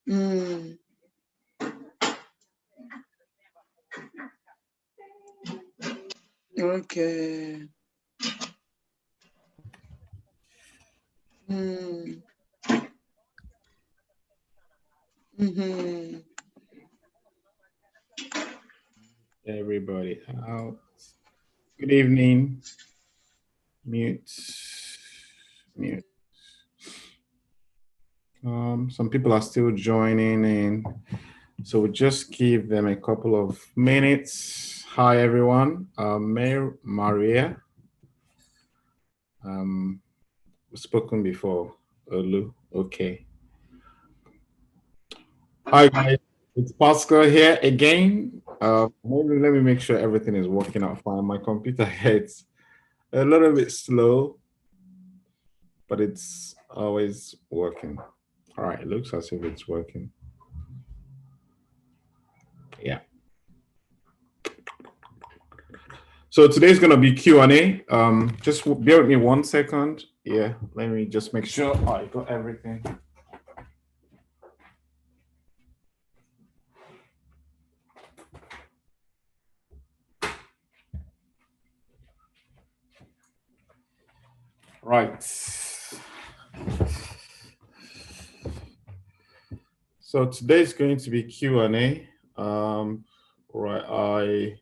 Mm. Okay. Mm. Mm-hmm. Everybody out. Good evening. Mute. Mute. Some people are still joining in, so we'll just give them a couple of minutes. Hi, everyone. Maria. We've spoken before. Olu. Okay. Hi, guys. It's Pascal here again. Let me make sure everything is working out fine. My computer hits a little bit slow, but it's always working. All right, it looks as if it's working. Yeah. So today's gonna be Q&A. Just bear with me 1 second. Yeah, let me just make sure I got everything. Right. So today's going to be Q&A. Right,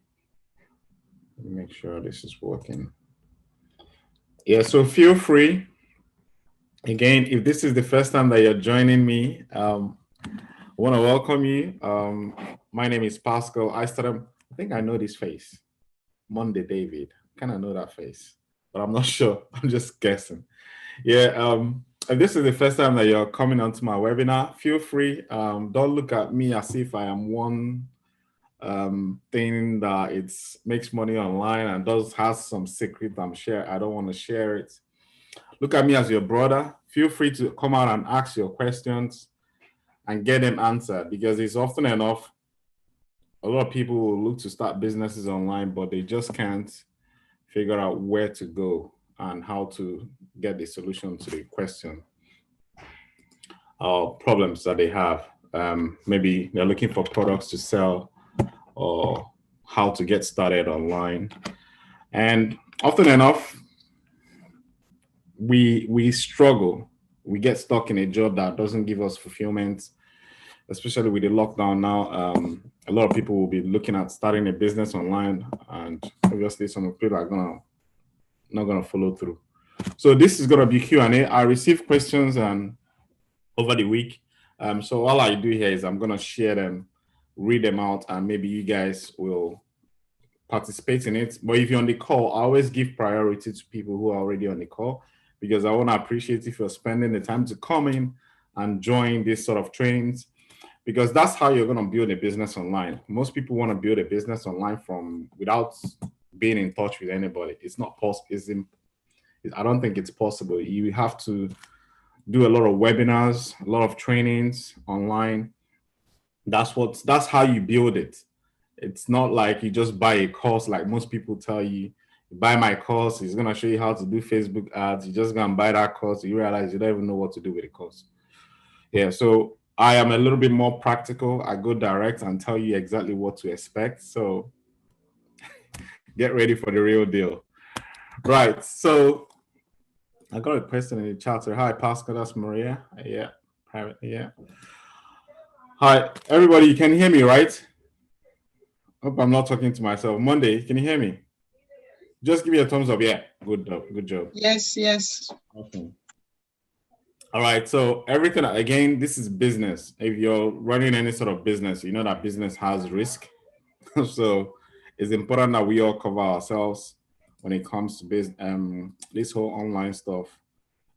let me make sure this is working. Yeah, so feel free. Again, if this is the first time that you're joining me, I want to welcome you. My name is Pascal. I think I know this face. Monday David. Kind of know that face, but I'm not sure. I'm just guessing. Yeah, if this is the first time that you're coming onto my webinar, feel free. Don't look at me as if I am one thing that it makes money online and has some secret I don't want to share it. Look at me as your brother. Feel free to come out and ask your questions and get them answered, because it's often enough a lot of people will look to start businesses online, but they just can't figure out where to go and how to get the solution to the question or problems that they have. Maybe they're looking for products to sell or how to get started online. And often enough, we struggle. We get stuck in a job that doesn't give us fulfillment, especially with the lockdown now. A lot of people will be looking at starting a business online, and obviously some people are not gonna follow through. So this is gonna be Q&A. I received questions over the week. So all I do here is I'm gonna share them, read them out, and maybe you guys will participate in it. But if you're on the call, I always give priority to people who are already on the call, because I want to appreciate if you're spending the time to come in and join this sort of trainings, because that's how you're going to build a business online. Most people want to build a business online without being in touch with anybody. It's not possible. I don't think it's possible. You have to do a lot of webinars, a lot of trainings online. That's how you build it. It's not like you just buy a course like most people tell you. Buy my course, it's going to show you how to do Facebook ads. You just go and buy that course, you realize you don't even know what to do with the course. Yeah, so I am a little bit more practical. I go direct and tell you exactly what to expect. So get ready for the real deal. Right, so I got a question in the chat. So, hi, Pascal, that's Maria. Yeah, private, yeah. Hi, everybody, you can hear me, right? Hope I'm not talking to myself. Monday, can you hear me? Just give me a thumbs up. Yeah, good job. Yes. Okay. All right, so everything, again, this is business. If you're running any sort of business, you know that business has risk. So it's important that we all cover ourselves when it comes to this whole online stuff.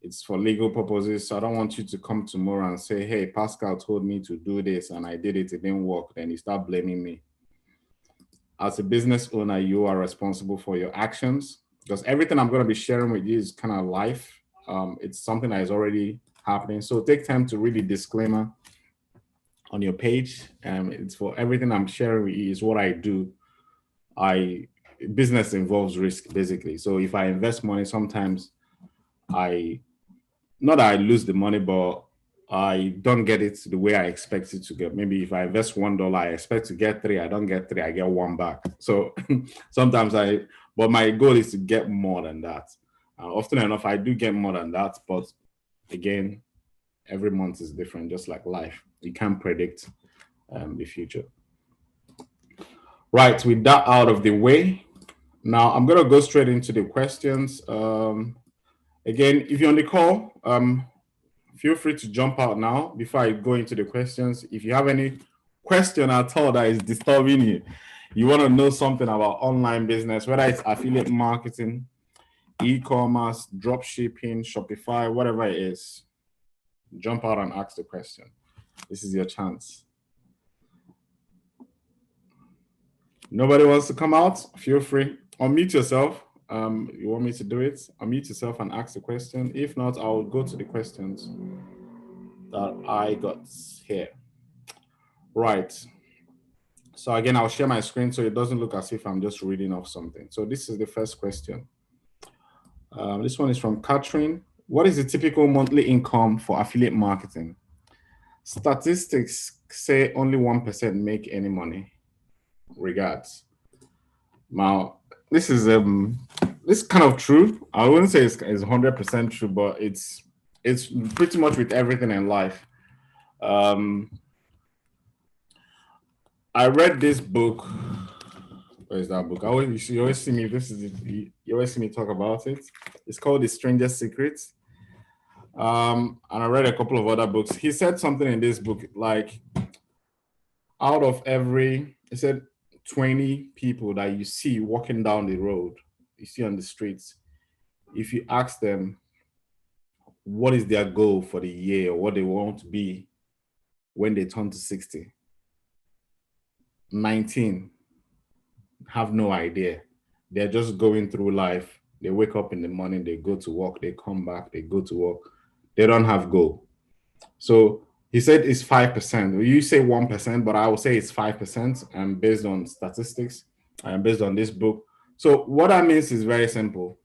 It's for legal purposes. So I don't want you to come tomorrow and say, hey, Pascal told me to do this and I did it, it didn't work. Then you start blaming me. As a business owner, you are responsible for your actions, because everything I'm going to be sharing with you is kind of life. It's something that is already happening. So take time to read the disclaimer on your page. It's for everything I'm sharing with you is what I do. I business involves risk basically. So if I invest money, sometimes not that I lose the money, but I don't get it the way I expect it to get. Maybe if I invest $1, I expect to get three. I don't get three, I get one back. So sometimes but my goal is to get more than that. Often enough, I do get more than that, but again, every month is different, just like life. You can't predict the future. Right, with that out of the way, now I'm gonna go straight into the questions. Again, if you're on the call, feel free to jump out now before I go into the questions. If you have any question at all that is disturbing you, you want to know something about online business, whether it's affiliate marketing, e-commerce, drop shipping, Shopify, whatever it is, jump out and ask the question. This is your chance. Nobody wants to come out? Feel free. Unmute yourself. You want me to do it? Unmute yourself and ask the question. If not, I'll go to the questions that I got here. Right. So again, I'll share my screen so it doesn't look as if I'm just reading off something. So this is the first question. This one is from Catherine. What is the typical monthly income for affiliate marketing? Statistics say only 1% make any money. Regards. Now, this is kind of true. I wouldn't say it's 100% true, but it's pretty much with everything in life. I read this book. Where is that book? You always see me. You always see me talk about it. It's called The Strangest Secrets. And I read a couple of other books. He said something in this book, like out of he said 20 people that you see walking down the road, you see on the streets, if you ask them what is their goal for the year or what they want to be when they turn to 60, 19 have no idea. They're just going through life. They wake up in the morning, they go to work, they come back, they go to work. They don't have goal. So he said it's 5%. You say 1%, but I will say it's 5% based on statistics and based on this book. So what that means is very simple.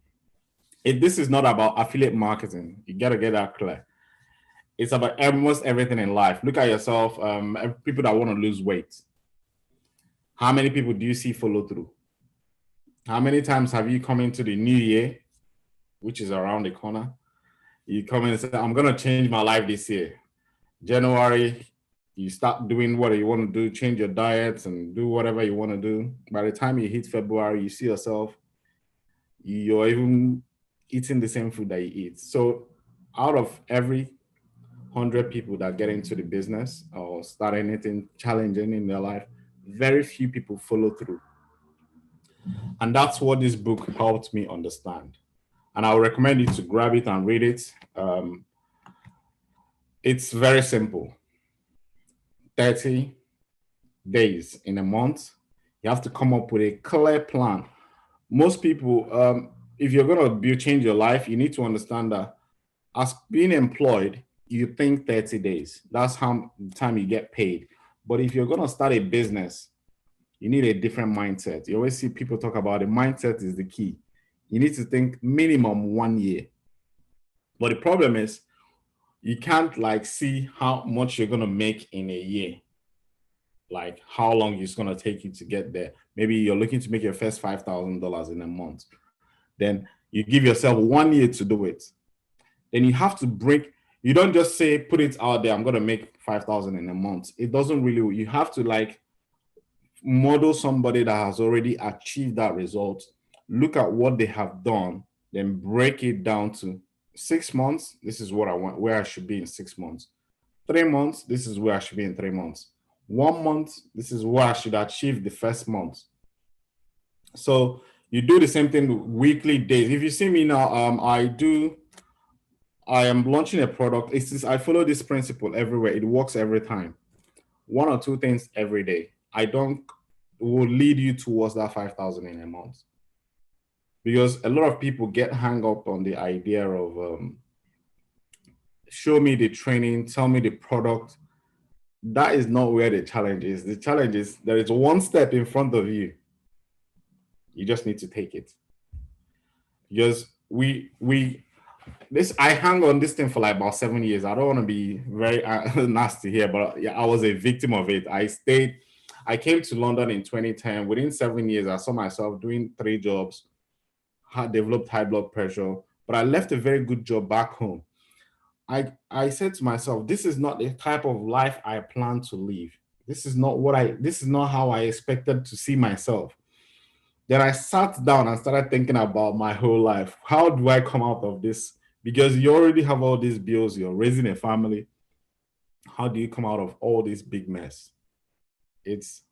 This is not about affiliate marketing. You got to get that clear. It's about almost everything in life. Look at yourself. People that want to lose weight. How many people do you see follow through? How many times have you come into the new year, which is around the corner? You come in and say, I'm going to change my life this year. January, you start doing what you want to do, change your diets and do whatever you want to do. By the time you hit February, you see yourself, you're even eating the same food that you eat. So out of every 100 people that get into the business or start anything challenging in their life, very few people follow through. And that's what this book helped me understand. And I would recommend you to grab it and read it. It's very simple. 30 days in a month. You have to come up with a clear plan. Most people, if you're going to change your life, you need to understand that as being employed, you think 30 days. That's how time you get paid. But if you're going to start a business, you need a different mindset. You always see people talk about it. Mindset is the key. You need to think minimum 1 year. But the problem is you can't see how much you're going to make in a year. Like how long it's going to take you to get there. Maybe you're looking to make your first $5,000 in a month. Then you give yourself 1 year to do it. Then you have to you don't just say, put it out there, I'm going to make 5,000 in a month. It doesn't really, you have to model somebody that has already achieved that result, look at what they have done, then break it down to 6 months. This is what I want, where I should be in 6 months. 3 months, this is where I should be in 3 months. 1 month, this is where I should achieve the first month. So you do the same thing weekly, days. If you see me now, I am launching a product. I follow this principle everywhere. It works every time. 1 or 2 things every day. Will lead you towards that 5,000 in a month. Because a lot of people get hung up on the idea of show me the training, tell me the product. That is not where the challenge is. The challenge is there is one step in front of you. You just need to take it. Because I hang on this thing for like about 7 years. I don't want to be very nasty here, but yeah, I was a victim of it. I came to London in 2010. Within 7 years, I saw myself doing 3 jobs, had developed high blood pressure, but I left a very good job back home. I said to myself, this is not the type of life I plan to live. This is not how I expected to see myself. Then I sat down and started thinking about my whole life. How do I come out of this? Because you already have all these bills, you're raising a family. How do you come out of all this big mess? It's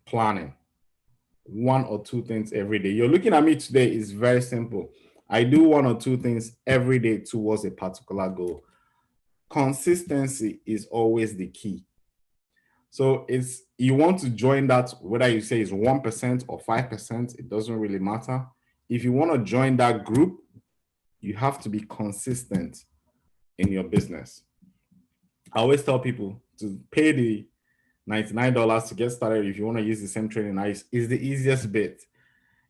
planning 1 or 2 things every day. You're looking at me today is very simple. I do 1 or 2 things every day towards a particular goal. Consistency is always the key. So you want to join that, whether you say it's 1% or 5%, it doesn't really matter. If you want to join that group, you have to be consistent in your business. I always tell people to pay the $99 to get started. If you want to use the same training, is the easiest bit.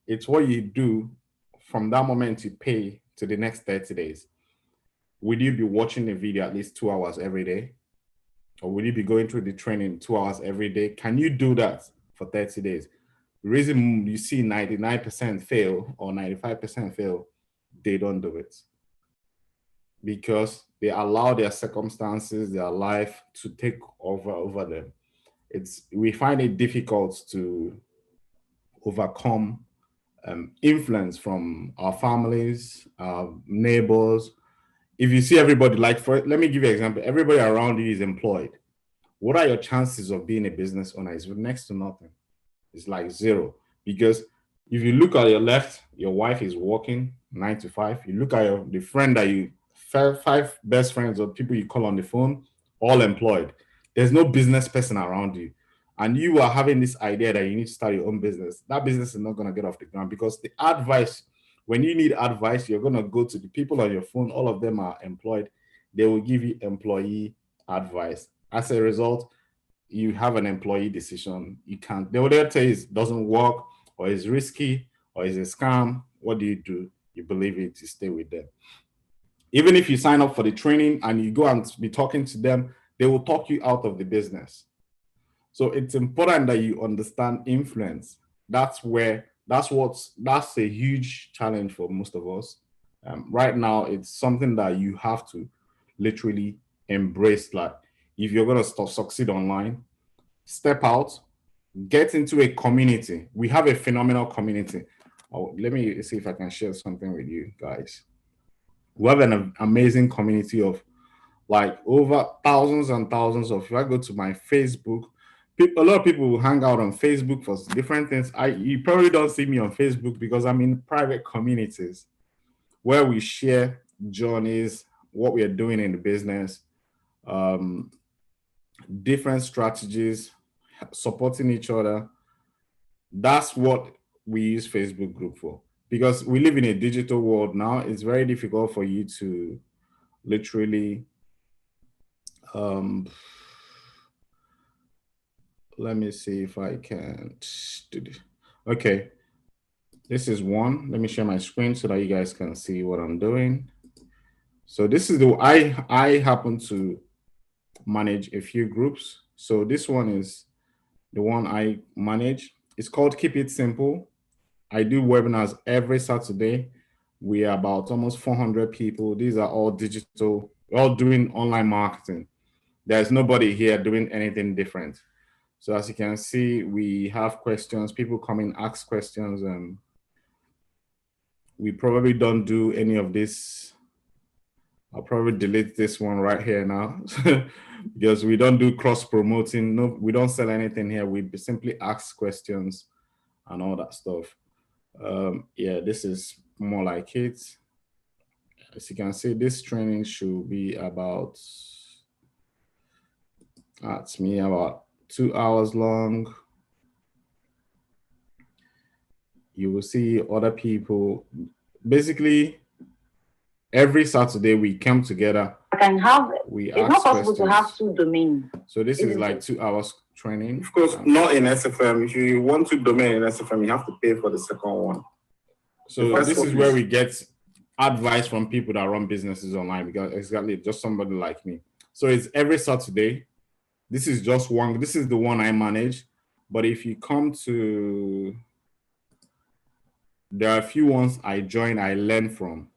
It's what you do from that moment you pay to the next 30 days. Will you be watching the video at least 2 hours every day? Or will you be going through the training 2 hours every day? Can you do that for 30 days? The reason you see 99% fail or 95% fail, they don't do it. Because they allow their circumstances, their life to take over them. We find it difficult to overcome influence from our families, our neighbors. If you see everybody, let me give you an example. Everybody around you is employed. What are your chances of being a business owner? It's next to nothing. It's like 0. Because if you look at your left, your wife is working 9 to 5. You look at the friend that you, 5 best friends or people you call on the phone, all employed. There's no business person around you. And you are having this idea that you need to start your own business. That business is not going to get off the ground because the advice, when you need advice, you're going to go to the people on your phone. All of them are employed. They will give you employee advice. As a result, you have an employee decision. They will tell you it doesn't work or it's risky or it's a scam. What do? You believe it, you stay with them. Even if you sign up for the training and you go and be talking to them, they will talk you out of the business. So it's important that you understand influence. That's a huge challenge for most of us. Right now, it's something that you have to literally embrace. Like, if you're going to succeed online, step out, get into a community. We have a phenomenal community. Let me see if I can share something with you guys. We have an amazing community of like over thousands and thousands of. If I go to my Facebook, a lot of people will hang out on Facebook for different things. You probably don't see me on Facebook because I'm in private communities where we share journeys, what we are doing in the business, different strategies, supporting each other. That's what we use Facebook group for. Because we live in a digital world now, it's very difficult for you to literally let me see if I can do this. Okay, this is one. Let me share my screen so that you guys can see what I'm doing. So this is I happen to manage a few groups. So this one is the one I manage. It's called Keep It Simple. I do webinars every Saturday. We are about almost 400 people. These are all digital, all doing online marketing. There's nobody here doing anything different. So as you can see, we have questions. People come in, ask questions. We probably don't do any of this. I'll probably delete this one right here now because we don't do cross promoting. No, we don't sell anything here. We simply ask questions and all that stuff. Yeah, this is more like it. As you can see, this training should be about, that's me, about 2 hours long. You will see other people. Basically, every Saturday we come together. It's not possible to have 2 domains. So this is like 2 hours training. Of course, not in SFM. If you want to domain in SFM, you have to pay for the second one. So this is where we get advice from people that run businesses online, because exactly just somebody like me. So it's every Saturday. This is just one. This is the one I manage. But if you come to, there are a few ones I join, I learn from.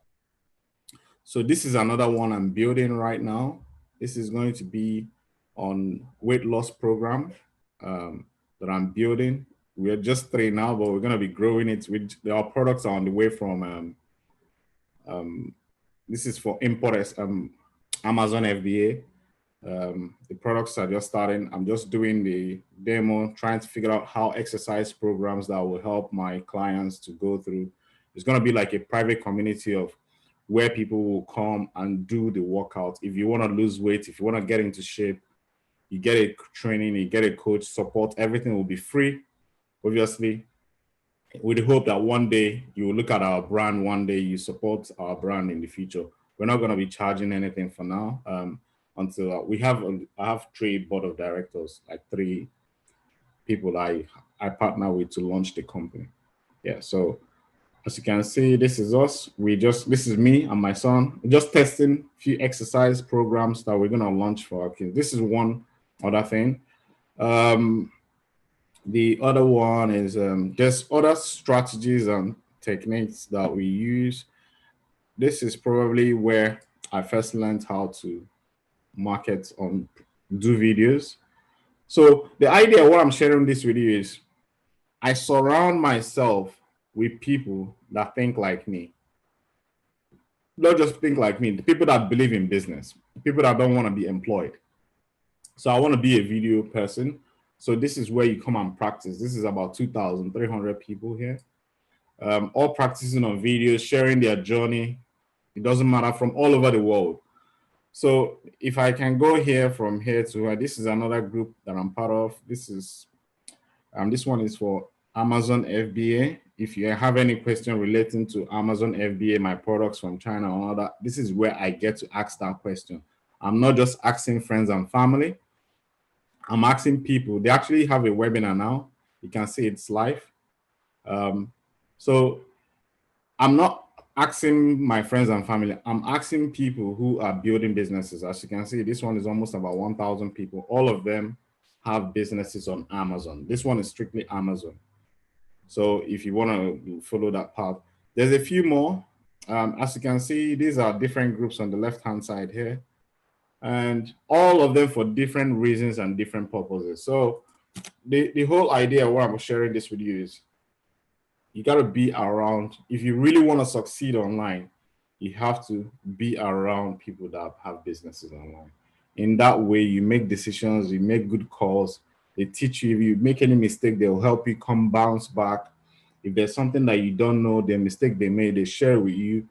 So this is another one I'm building right now. This is going to be on weight loss program that I'm building. We're just 3 now, but we're going to be growing it. Our products are on the way from, this is for importers, Amazon FBA. The products are just starting. I'm just doing the demo, trying to figure out how exercise programs that will help my clients to go through. It's going to be like a private community of where people will come and do the workout. If you want to lose weight, if you want to get into shape, you get a training, you get a coach, support, everything will be free, obviously, with the hope that one day you will look at our brand, one day you support our brand in the future. We're not going to be charging anything for now until I have 3 board of directors, like 3 people I partner with to launch the company. Yeah, so as you can see, this is us. This is me and my son, just testing a few exercise programs that we're going to launch for our kids. This is one other thing. The other one is there's other strategies and techniques that we use. This is probably where I first learned how to market do videos. So the idea of what I'm sharing this with you is I surround myself with people that think like me. Not just think like me, the people that believe in business, people that don't want to be employed. So I want to be a video person. So this is where you come and practice. This is about 2,300 people here, all practicing on videos, sharing their journey. It doesn't matter, from all over the world. So if I can go here from here to where, this is another group that I'm part of. This one is for Amazon FBA. If you have any question relating to Amazon FBA, my products from China and all that, this is where I get to ask that question. I'm not just asking friends and family. I'm asking people. They actually have a webinar now. You can see it's live. So I'm not asking my friends and family. I'm asking people who are building businesses. As you can see, this one is almost about 1,000 people. All of them have businesses on Amazon. This one is strictly Amazon. So if you want to follow that path, there's a few more. As you can see, these are different groups on the left-hand side here, and all of them for different reasons and different purposes. So the whole idea of what I'm sharing this with you is you got to be around. If you really want to succeed online, you have to be around people that have businesses online. In that way, you make decisions, you make good calls. They teach you. If you make any mistake, they'll help you come bounce back. If there's something that you don't know, the mistake they made, they share with you.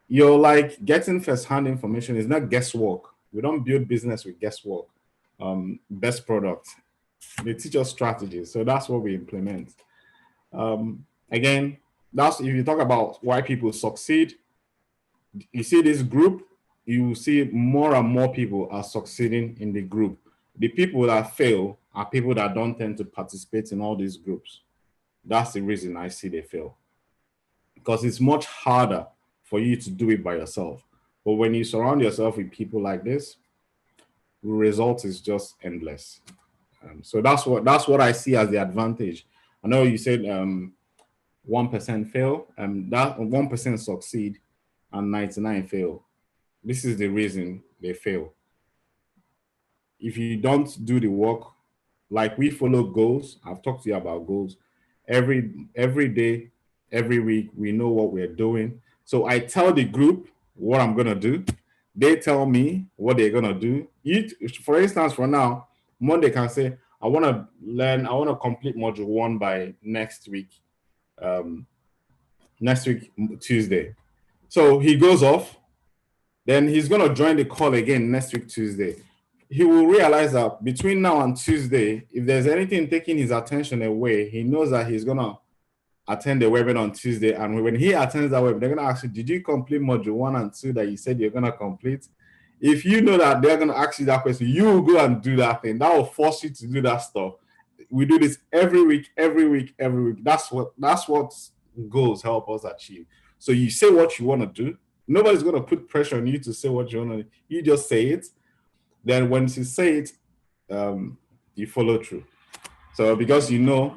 You're like getting first-hand information. It's not guesswork. We don't build business with guesswork. Best product. They teach us strategies. So that's what we implement. Again, that's if you talk about why people succeed. You see this group, you see more and more people are succeeding in the group. The people that fail are people that don't tend to participate in all these groups. That's the reason I see they fail. Because it's much harder for you to do it by yourself. But when you surround yourself with people like this, the result is just endless. So that's what I see as the advantage. I know you said 1% fail, that 1% succeed and 99 fail. This is the reason they fail. If you don't do the work, like we follow goals, I've talked to you about goals. Every day, every week, we know what we're doing. So I tell the group what I'm gonna do. They tell me what they're gonna do. For instance, for now, Monday can say, I want to complete module 1 by next week. Next week, Tuesday. So he goes off, then he's going to join the call again next week, Tuesday. He will realize that between now and Tuesday, if there's anything taking his attention away, he knows that he's going to attend the webinar on Tuesday. And when he attends that webinar, they're going to ask you, did you complete module 1 and 2 that you said you're going to complete? If you know that they're going to ask you that question, you will go and do that thing. That will force you to do that stuff. We do this every week, every week, every week. That's what goals help us achieve. So you say what you want to do. Nobody's going to put pressure on you to say what you want to do. You just say it. Then once you say it, you follow through. So because you know,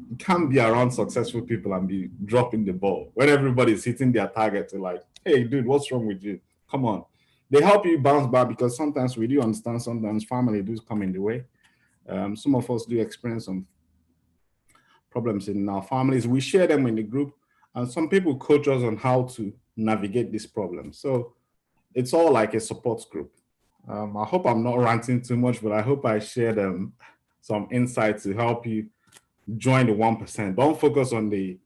you can't be around successful people and be dropping the ball. When everybody's hitting their target, they're like, hey, dude, what's wrong with you? Come on. They help you bounce back because sometimes we do understand, sometimes family does come in the way. Some of us do experience some problems in our families. We share them in the group, and some people coach us on how to navigate this problem. So it's all like a support group. I hope I'm not ranting too much, but I hope I shared some insights to help you join the 1%. Don't focus on the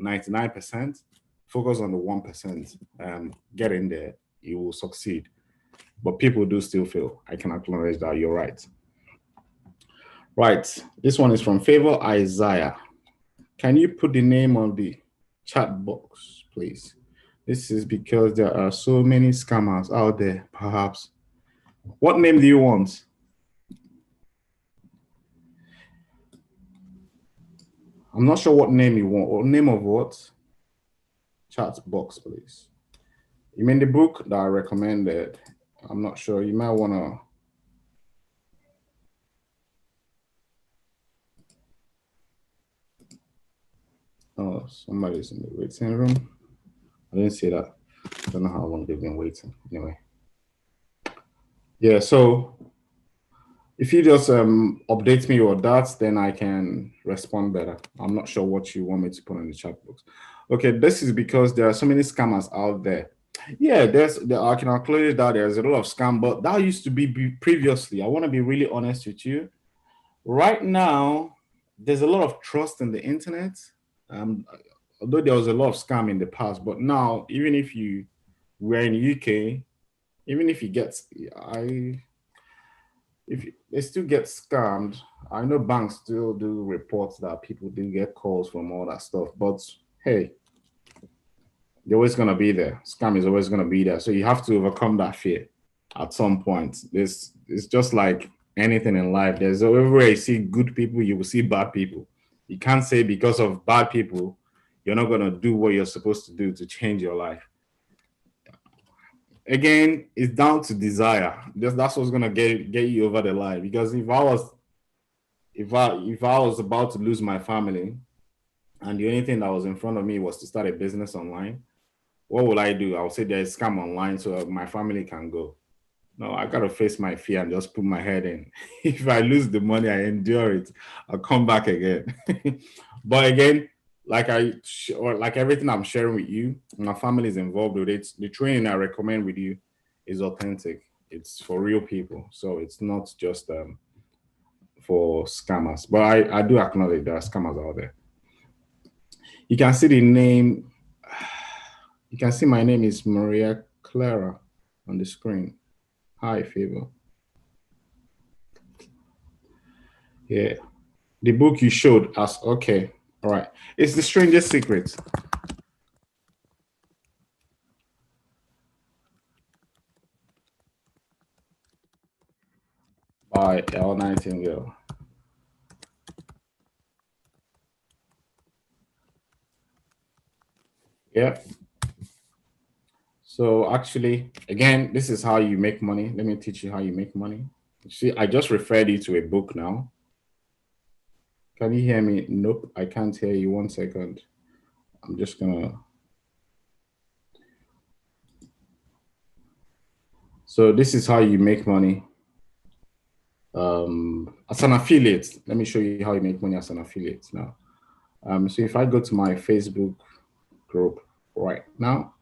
99%. Focus on the 1%. Get in there. You will succeed. But people do still fail. I can acknowledge that. You're right. Right. This one is from Favor Isaiah. Can you put the name on the chat box, please? This is because there are so many scammers out there, perhaps. What name do you want? I'm not sure what name you want, or name of what? Chat box, please. You mean the book that I recommended? I'm not sure. You might want to. Oh, somebody's in the waiting room. I didn't see that. I don't know how long they've been waiting. Anyway. Yeah, so if you just update me with that, then I can respond better. I'm not sure what you want me to put in the chat box. Okay, this is because there are so many scammers out there. Yeah, I can acknowledge that there's a lot of scam, but that used to be previously. I want to be really honest with you. Right now, there's a lot of trust in the internet. Although there was a lot of scam in the past, but now, even if you were in the UK, even if you get, they still get scammed. I know banks still do reports that people do get calls from all that stuff, but hey, they're always gonna be there. Scam is always gonna be there. So you have to overcome that fear at some point. It's just like anything in life. There's everywhere you see good people, you will see bad people. You can't say because of bad people, you're not gonna do what you're supposed to do to change your life. Again, it's down to desire. That's what's gonna get you over the line. Because if I was about to lose my family, and the only thing that was in front of me was to start a business online, what will I do? I'll say there's scam online so my family can go. No, I gotta face my fear and just put my head in. If I lose the money, I endure it. I'll come back again. But again, like everything I'm sharing with you, my family is involved with it. The training I recommend with you is authentic. It's for real people. So it's not just for scammers. But I do acknowledge there are scammers out there. You can see the name. You can see my name is Maria Clara on the screen. Hi, Favor. Yeah. The book you showed us. Okay. All right. It's The Strangest Secret. By L. Nightingale. Yeah. So actually, again, this is how you make money. Let me teach you how you make money. See, I just referred you to a book now. Can you hear me? Nope, I can't hear you. 1 second. I'm just gonna. So this is how you make money. As an affiliate, let me show you how you make money as an affiliate now. So if I go to my Facebook group right now,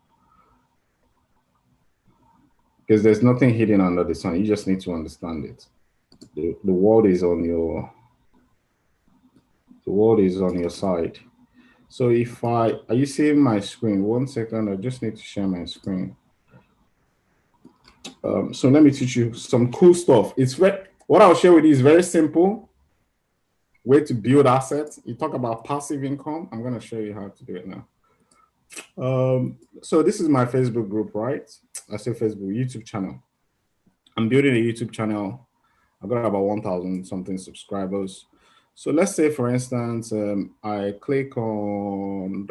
because there's nothing hidden under the sun, you just need to understand it. The world is on your side. So if are you seeing my screen? 1 second, I just need to share my screen. So let me teach you some cool stuff. What I'll share with you is very simple way to build assets. You talk about passive income. I'm going to show you how to do it now. So this is my Facebook group, right? I say Facebook, YouTube channel. I'm building a YouTube channel. I got about 1,000 something subscribers. So let's say, for instance, I click on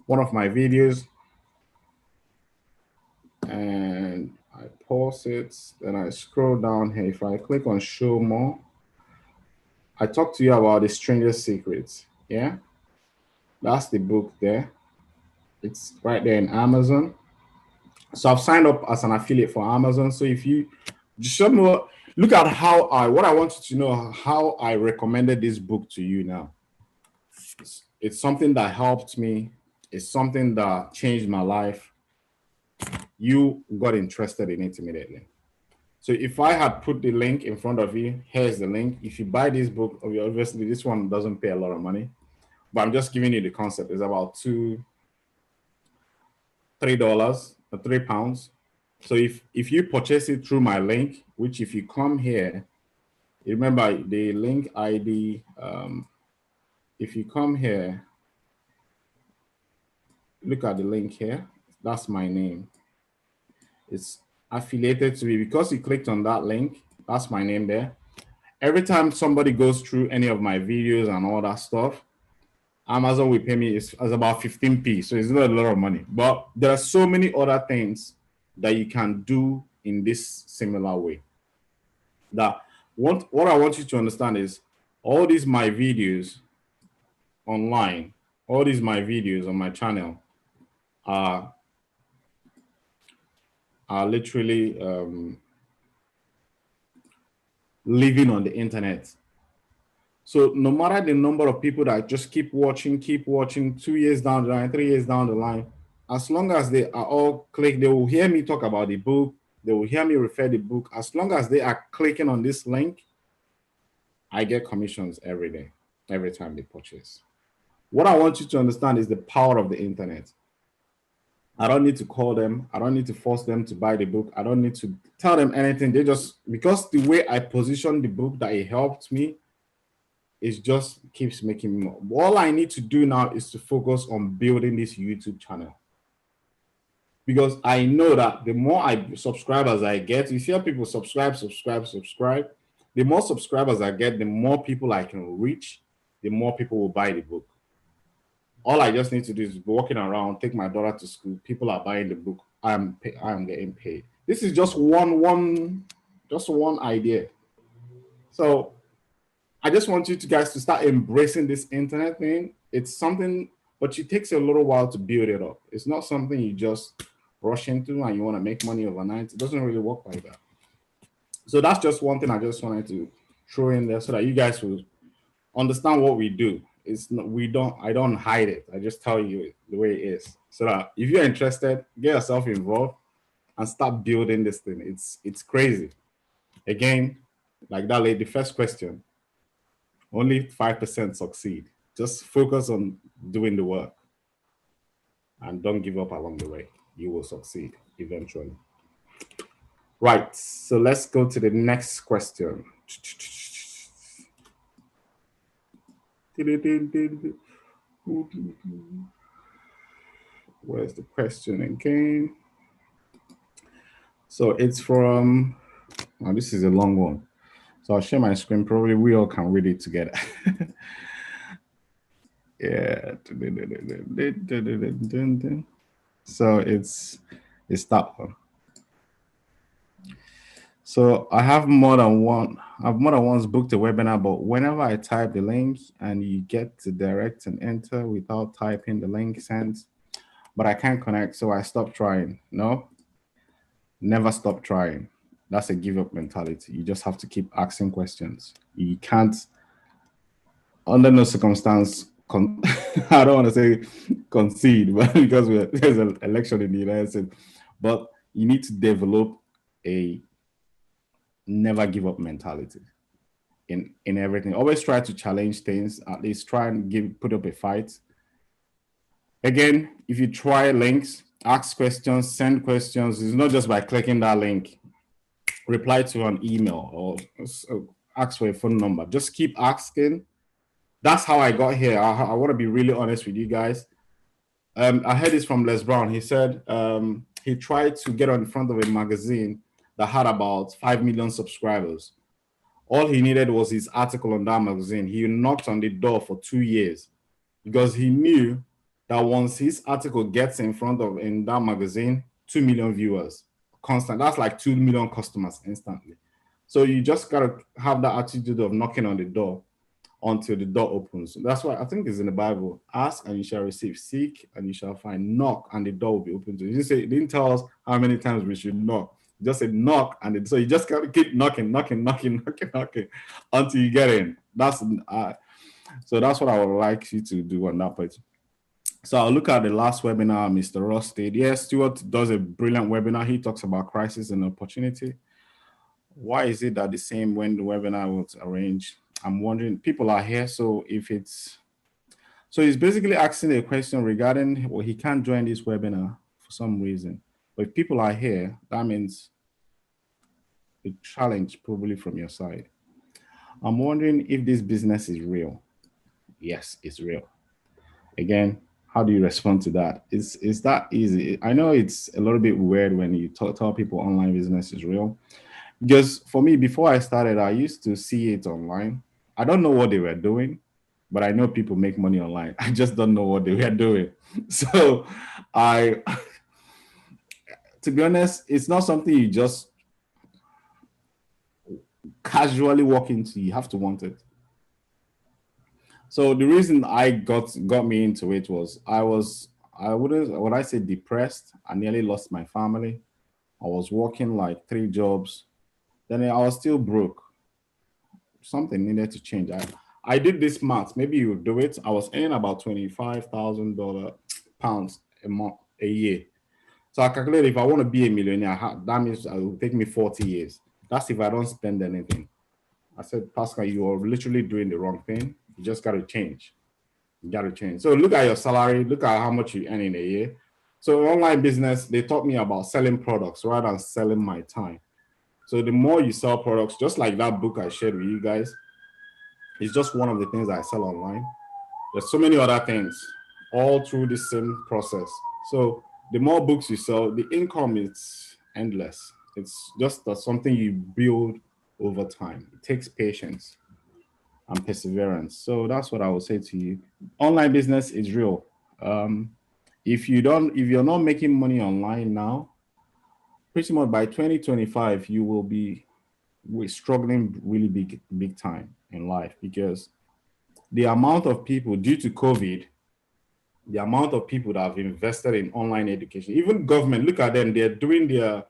one of my videos and I pause it. Then I scroll down here. If I click on show more, I talk to you about The Stranger's Secrets. Yeah, that's the book there. It's right there in Amazon. So I've signed up as an affiliate for Amazon. So if you just show me look at what I want you to know, how I recommended this book to you now. It's something that helped me. It's something that changed my life. You got interested in it immediately. So if I had put the link in front of you, here's the link. If you buy this book, obviously this one doesn't pay a lot of money, but I'm just giving you the concept. It's about $3 or £3. So if you purchase it through my link, which if you come here, remember the link ID, if you come here, look at the link here, that's my name. It's affiliated to me because you clicked on that link, that's my name there. Every time somebody goes through any of my videos and all that stuff, Amazon will pay me it's about 15p, so it's not a lot of money. But there are so many other things that you can do in this similar way. That what I want you to understand is all these my videos online, all these my videos on my channel are literally living on the internet. So no matter the number of people that just keep watching, 2 years down the line, 3 years down the line, as long as they are all click, they will hear me talk about the book, they will hear me refer the book. As long as they are clicking on this link, I get commissions every day, every time they purchase. What I want you to understand is the power of the internet. I don't need to call them. I don't need to force them to buy the book. I don't need to tell them anything. They just, because the way I position the book that it helped me, it just keeps making me more. All I need to do now is to focus on building this YouTube channel. Because I know that the more subscribers I get, you see how people subscribe. The more subscribers I get, the more people I can reach, the more people will buy the book. All I just need to do is walking around, take my daughter to school. People are buying the book. I'm getting paid. This is just one idea. So I just want you guys to start embracing this internet thing. It's something, but it takes a little while to build it up. It's not something you just rush into and you want to make money overnight. It doesn't really work like that. So that's just one thing I just wanted to throw in there so that you guys will understand what we do. It's not, I don't hide it. I just tell you the way it is. So that if you're interested, get yourself involved and start building this thing. It's crazy. Again, like that lady, the first question, only 5% succeed. Just focus on doing the work and don't give up along the way. You will succeed eventually. Right, so let's go to the next question. Where's the question again? So it's from, oh, this is a long one. So I'll share my screen. Probably we all can read it together. Yeah. So it's that one. So I have more than once booked a webinar, but whenever I type the link and you get to direct and enter without typing the link sent, but I can't connect, so I stop trying. No, never stop trying. That's a give up mentality. You just have to keep asking questions. You can't, under no circumstance, I don't want to say concede, but because there's an election in the United States, but you need to develop a never give up mentality in everything. Always try to challenge things, at least try and put up a fight. Again, if you try links, ask questions, send questions, it's not just by clicking that link, reply to an email or ask for a phone number. Just keep asking. That's how I got here. I want to be really honest with you guys. I heard this from Les Brown. He said he tried to get on the front of a magazine that had about 5 million subscribers. All he needed was his article on that magazine. He knocked on the door for 2 years because he knew that once his article gets in that magazine, 2 million viewers, constant. That's like 2 million customers instantly. So you just gotta have that attitude of knocking on the door until the door opens. That's why I think it's in the Bible. Ask and you shall receive. Seek and you shall find. Knock and the door will be open to you. It didn't tell us how many times we should knock. It just said knock, and so you just gotta keep knocking until you get in. So that's what I would like you to do on that point. So I'll look at the last webinar Mr. Ross did. Yes, Stuart does a brilliant webinar. He talks about crisis and opportunity. Why is it that the same when the webinar was arranged? I'm wondering, people are here, so he's basically asking a question regarding, well, he can't join this webinar for some reason. But if people are here, that means a challenge probably from your side. I'm wondering if this business is real. Yes, it's real. Again, how do you respond to that? Is that easy? I know it's a little bit weird when you tell people online business is real. Because for me, before I started, I used to see it online. I don't know what they were doing, but I know people make money online. I just don't know what they were doing. So to be honest, it's not something you just casually walk into. You have to want it. So the reason I got me into it was would I say depressed? I nearly lost my family. I was working like 3 jobs. Then I was still broke. Something needed to change. I did this math. Maybe you do it. I was earning about £25,000 a year. So I calculated if I want to be a millionaire, that means it will take me 40 years. That's if I don't spend anything. I said, Pascal, you are literally doing the wrong thing. You just got to change. You got to change. So look at your salary. Look at how much you earn in a year. So online business, they taught me about selling products rather than selling my time. So the more you sell products, just like that book I shared with you guys, it's just one of the things that I sell online. There's so many other things all through the same process. So the more books you sell, the income is endless. It's just something you build over time. It takes patience and perseverance. So that's what I would say to you. Online business is real. If you're not making money online now, pretty much by 2025, you will be struggling really big time in life, because the amount of people due to COVID, the amount of people that have invested in online education, even government, look at them, they're doing their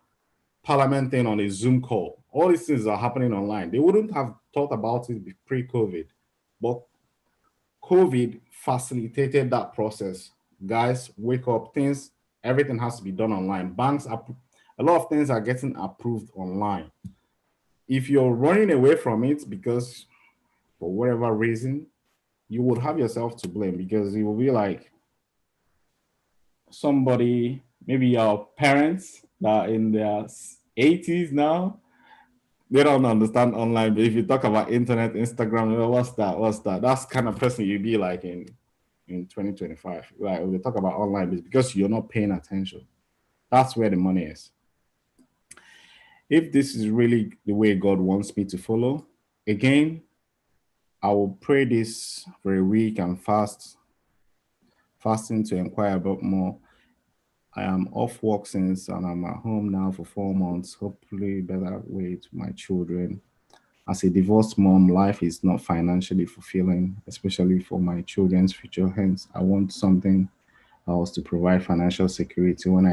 parliament thing on a Zoom call. All these things are happening online. They wouldn't have thought about it pre-COVID, but COVID facilitated that process. Guys, wake up, everything has to be done online. Banks, a lot of things are getting approved online. If you're running away from it because for whatever reason, you would have yourself to blame, because you will be like somebody, maybe your parents that are in their 80s now, they don't understand online. But if you talk about internet, Instagram, what's that? That's kind of person you'd be like in 2025. Like we talk about online, because you're not paying attention. That's where the money is. If this is really the way God wants me to follow, again, I will pray this for a week and fasting to inquire about more. I am off work since, and I'm at home now for 4 months, hopefully better way to my children. As a divorced mom, life is not financially fulfilling, especially for my children's future. Hence, I want something else to provide financial security when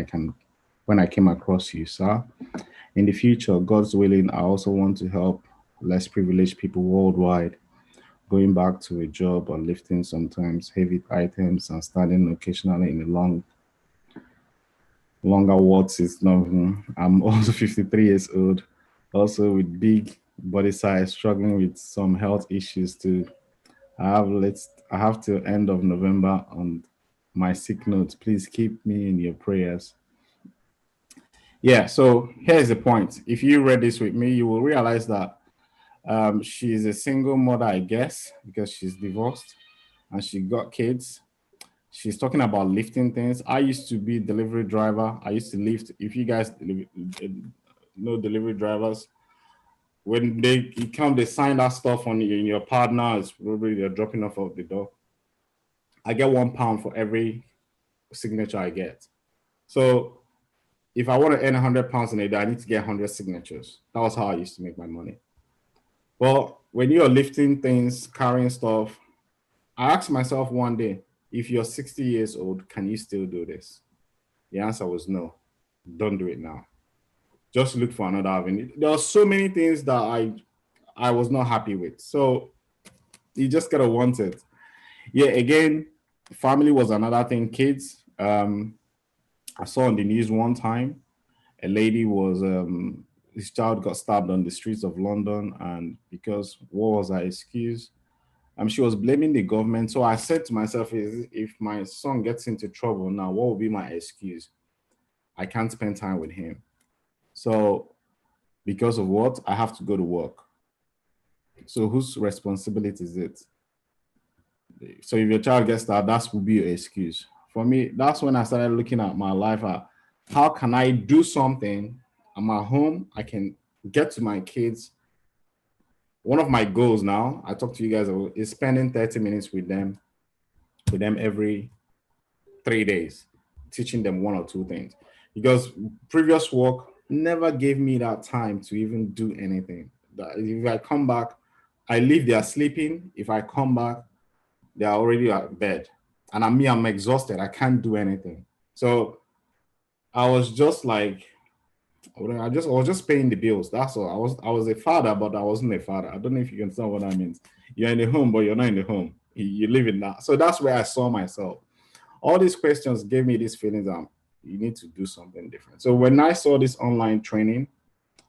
I came across you, sir. In the future, God's willing, I also want to help less privileged people worldwide, going back to a job or lifting sometimes heavy items and standing occasionally in a longer walks. I'm also 53 years old, also with big body size, struggling with some health issues too. I have till end of November on my sick note. Please keep me in your prayers. Yeah, so here's the point. If you read this with me, you will realize that she's a single mother, I guess, because she's divorced and she got kids. She's talking about lifting things. I used to be delivery driver. I used to lift. If you guys know delivery drivers, when they come, they sign that stuff on you, in your partner. It's probably they're dropping off of the door. I get £1 for every signature I get. So if I want to earn £100 in a day, I need to get 100 signatures. That was how I used to make my money. Well, when you're lifting things, carrying stuff, I asked myself one day, if you're 60 years old, can you still do this? The answer was no. Don't do it now. Just look for another avenue. There are so many things that I was not happy with. So you just gotta want it. Yeah, again, family was another thing. Kids. I saw on the news one time, a lady was his child got stabbed on the streets of London, and because what was her excuse? She was blaming the government. So I said to myself, if my son gets into trouble now, what will be my excuse? I can't spend time with him. So because of what? I have to go to work. So whose responsibility is it? So if your child gets that, that will be your excuse. For me, that's when I started looking at my life. How can I do something? I'm at home. I can get to my kids. One of my goals now, I talk to you guys, is spending 30 minutes with them every 3 days, teaching them one or two things. Because previous work never gave me that time to even do anything. If I come back, I leave, they are sleeping. If I come back, they are already at bed. And I'm exhausted. I can't do anything. So I was just like, I was just paying the bills. That's all. I was a father, but I wasn't a father. I don't know if you can understand what that means. You're in the home, but you're not in the home. You live in that. So that's where I saw myself. All these questions gave me this feeling that you need to do something different. So when I saw this online training,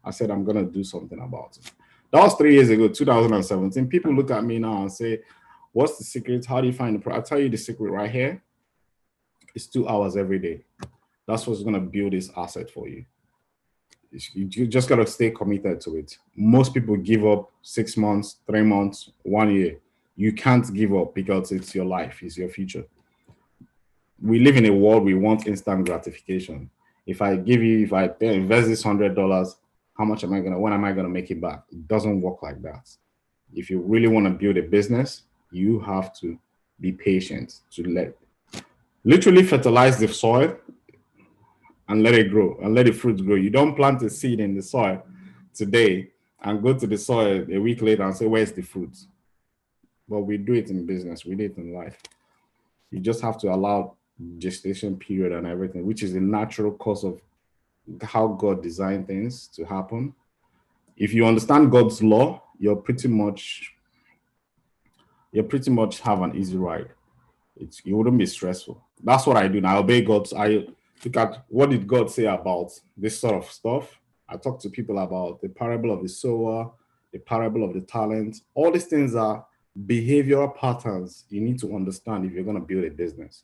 I said, I'm going to do something about it. That was 3 years ago, 2017. People look at me now and say, what's the secret? How do you find the product? I'll tell you the secret right here. It's 2 hours every day. That's what's going to build this asset for you. You just got to stay committed to it. Most people give up 6 months, 3 months, 1 year. You can't give up because it's your life, it's your future. We live in a world we want instant gratification. If I invest this $100, when am I gonna make it back? It doesn't work like that. If you really want to build a business, you have to be patient to literally fertilize the soil and let it grow and let the fruit grow. You don't plant a seed in the soil today and go to the soil a week later and say, where's the fruit? But we do it in business, we do it in life. You just have to allow gestation period and everything, which is the natural course of how God designed things to happen. If you understand God's law, you're pretty much have an easy ride. It wouldn't be stressful. That's what I do now. I obey God. I look at what did God say about this sort of stuff. I talk to people about the parable of the sower, the parable of the talent. All these things are behavioral patterns you need to understand if you're going to build a business.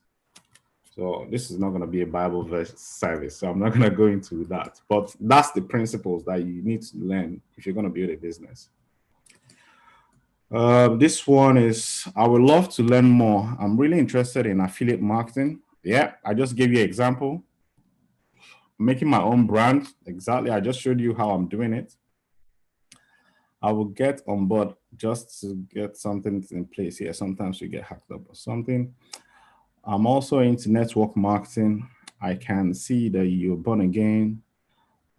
So this is not going to be a Bible verse service, so I'm not going to go into that. But that's the principles that you need to learn if you're going to build a business. This one is, I would love to learn more. I'm really interested in affiliate marketing. Yeah, I just gave you an example. Making my own brand. Exactly. I just showed you how I'm doing it. I will get on board just to get something in place here. Sometimes we get hacked up or something. I'm also into network marketing. I can see that you're born again.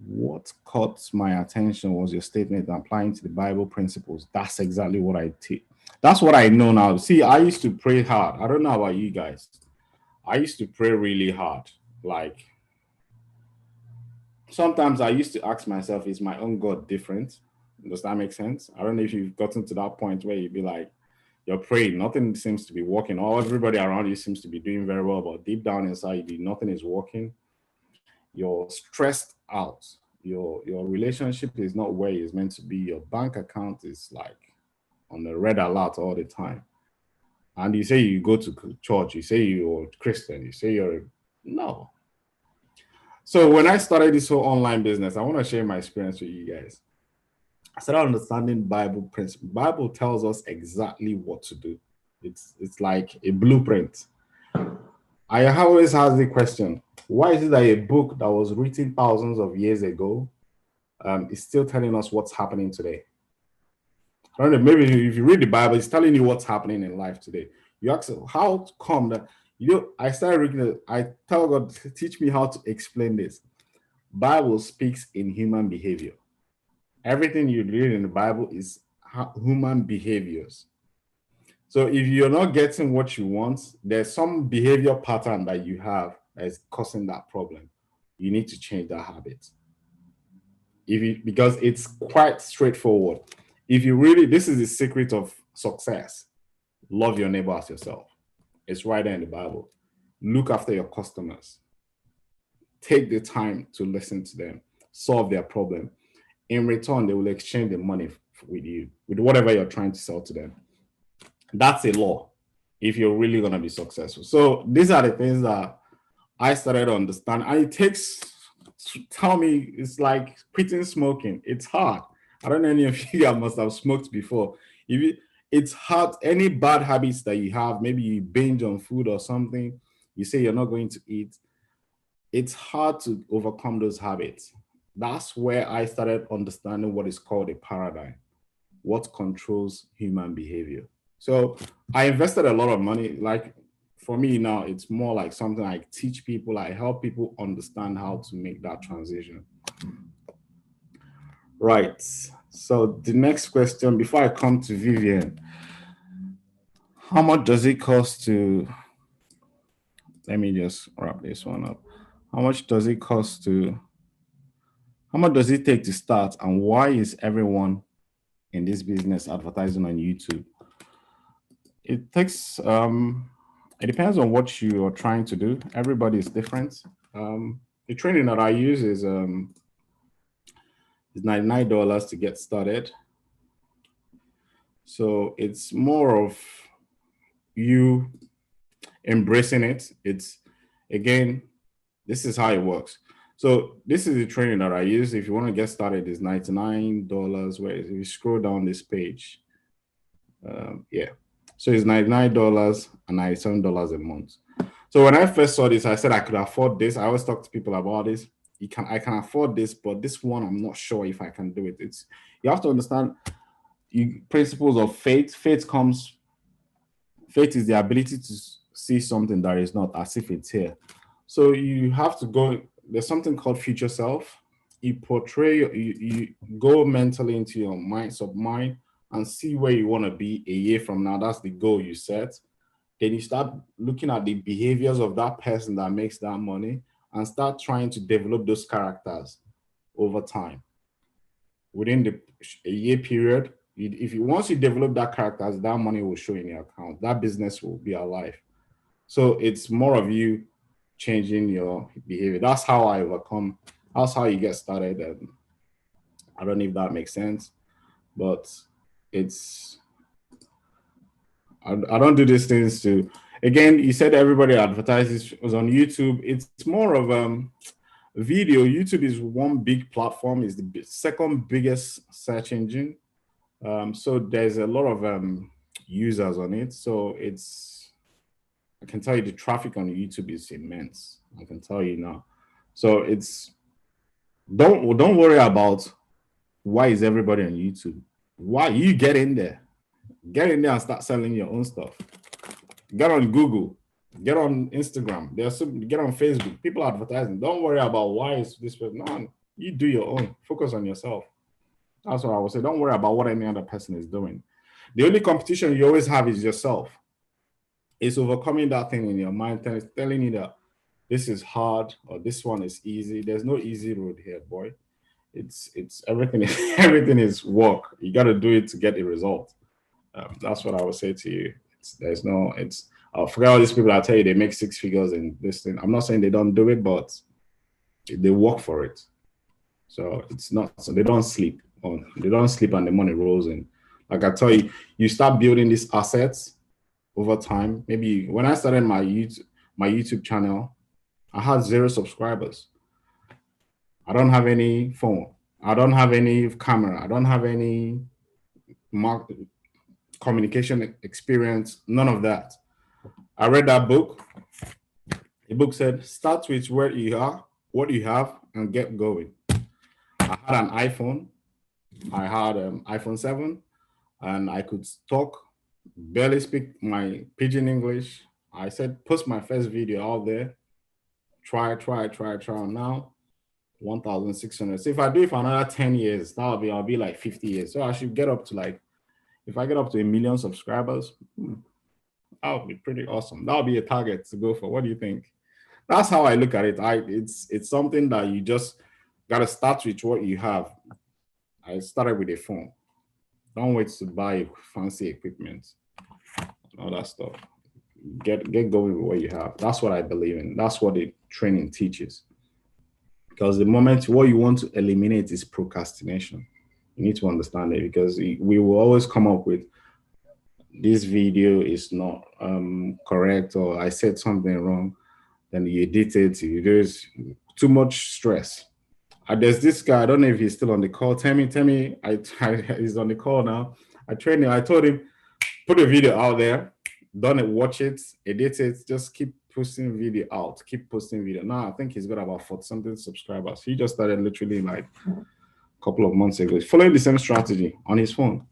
What caught my attention was your statement applying to the Bible principles. That's exactly what I teach. That's what I know now. See, I used to pray hard. I don't know about you guys. I used to pray really hard. Like, sometimes I used to ask myself, is my own God different? Does that make sense? I don't know if you've gotten to that point where you'd be like, you're praying, nothing seems to be working. Or everybody around you seems to be doing very well, but deep down inside you, nothing is working. You're stressed out. Your relationship is not where it's meant to be. Your bank account is like on the red alert all the time. And you say you go to church, you say you're Christian, you say no. So when I started this whole online business, I want to share my experience with you guys. I started understanding Bible principles. Bible tells us exactly what to do. It's like a blueprint. I always ask the question, why is it that a book that was written thousands of years ago is still telling us what's happening today? I don't know, maybe if you read the Bible, it's telling you what's happening in life today. You ask, how come that, I started reading it, I tell God, teach me how to explain this. Bible speaks in human behavior. Everything you read in the Bible is human behaviors. So if you're not getting what you want, there's some behavior pattern that you have that is causing that problem. You need to change that habit. Because it's quite straightforward. If you really, this is the secret of success. Love your neighbor as yourself. It's right there in the Bible. Look after your customers. Take the time to listen to them, solve their problem. In return, they will exchange the money with you, with whatever you're trying to sell to them. That's a law if you're really going to be successful. So these are the things that I started to understand. And it takes, tell me, it's like quitting smoking. It's hard. I don't know any of you must have smoked before. It's hard. Any bad habits that you have, maybe you binge on food or something, you say you're not going to eat. It's hard to overcome those habits. That's where I started understanding what is called a paradigm, what controls human behavior. So I invested a lot of money. Like for me now, it's more like something I teach people, I help people understand how to make that transition. Right. So the next question, before I come to Vivian, how much does it cost to, let me just wrap this one up. How much does it take to start, and why is everyone in this business advertising on YouTube? It takes, it depends on what you are trying to do. Everybody is different. The training that I use is $99 to get started. So it's more of you embracing it. It's, again, this is how it works. So this is the training that I use. If you want to get started, it's $99. Where if you scroll down this page, yeah. So it's $99 and $97 a month. So when I first saw this, I said I could afford this. I always talk to people about this. I can afford this, but this one I'm not sure if I can do it. You have to understand principles of faith. Faith is the ability to see something that is not as if it's here. So you have to go. There's something called future self. You you go mentally into your submind and see where you want to be a year from now. That's the goal you set. Then you start looking at the behaviors of that person that makes that money and start trying to develop those characters over time. Within a year period, once you develop that characters, that money will show in your account. That business will be alive. So it's more of you changing your behavior. That's how I overcome. That's how you get started. And I don't know if that makes sense, but I don't do these things to, again, you said everybody advertises was on YouTube. It's more of video. YouTube is one big platform, is the second biggest search engine. So there's a lot of users on it. So I can tell you the traffic on YouTube is immense. I can tell you now. So don't worry about why is everybody on YouTube. Why you get in there and start selling your own stuff. Get on Google, get on Instagram. Get on Facebook. People are advertising. Don't worry about why is this person. No, you do your own. Focus on yourself. That's what I would say. Don't worry about what any other person is doing. The only competition you always have is yourself. It's overcoming that thing in your mind, telling you that this is hard or this one is easy. There's no easy road here, boy. It's everything. Everything is work. You got to do it to get the result. That's what I would say to you. I forget all these people that tell you they make six figures in this thing. I'm not saying they don't do it, but they work for it. So it's not, so they don't sleep and the money rolls in. Like I tell you, you start building these assets over time. Maybe when I started my YouTube channel, I had 0 subscribers. I don't have any phone. I don't have any camera. I don't have any communication experience. None of that. I read that book. The book said, start with where you are, what you have, and get going. I had an iPhone. I had an iPhone 7, and I could talk, barely speak my pidgin English. I said, post my first video out there. Try. Now, 1,600. So if I do it for another 10 years, I'll be like 50 years. So I should get up to like, if I get up to 1 million subscribers, that would be pretty awesome. That would be a target to go for. What do you think? That's how I look at it. It's something that you just gotta start with what you have. I started with a phone. Don't wait to buy fancy equipment, all that stuff. Get going with what you have. That's what I believe in. That's what the training teaches. Because the moment what you want to eliminate is procrastination. You need to understand it, because we will always come up with this video is not correct, or I said something wrong. Then you edit it. There's too much stress. There's this guy. I don't know if he's still on the call. Tell me. He's on the call now. I trained him. I told him, put a video out there. Done it. Watch it. Edit it. Just keep posting video out. Keep posting video. Now I think he's got about 40 something subscribers. He just started literally like a couple of months ago. He's following the same strategy on his phone.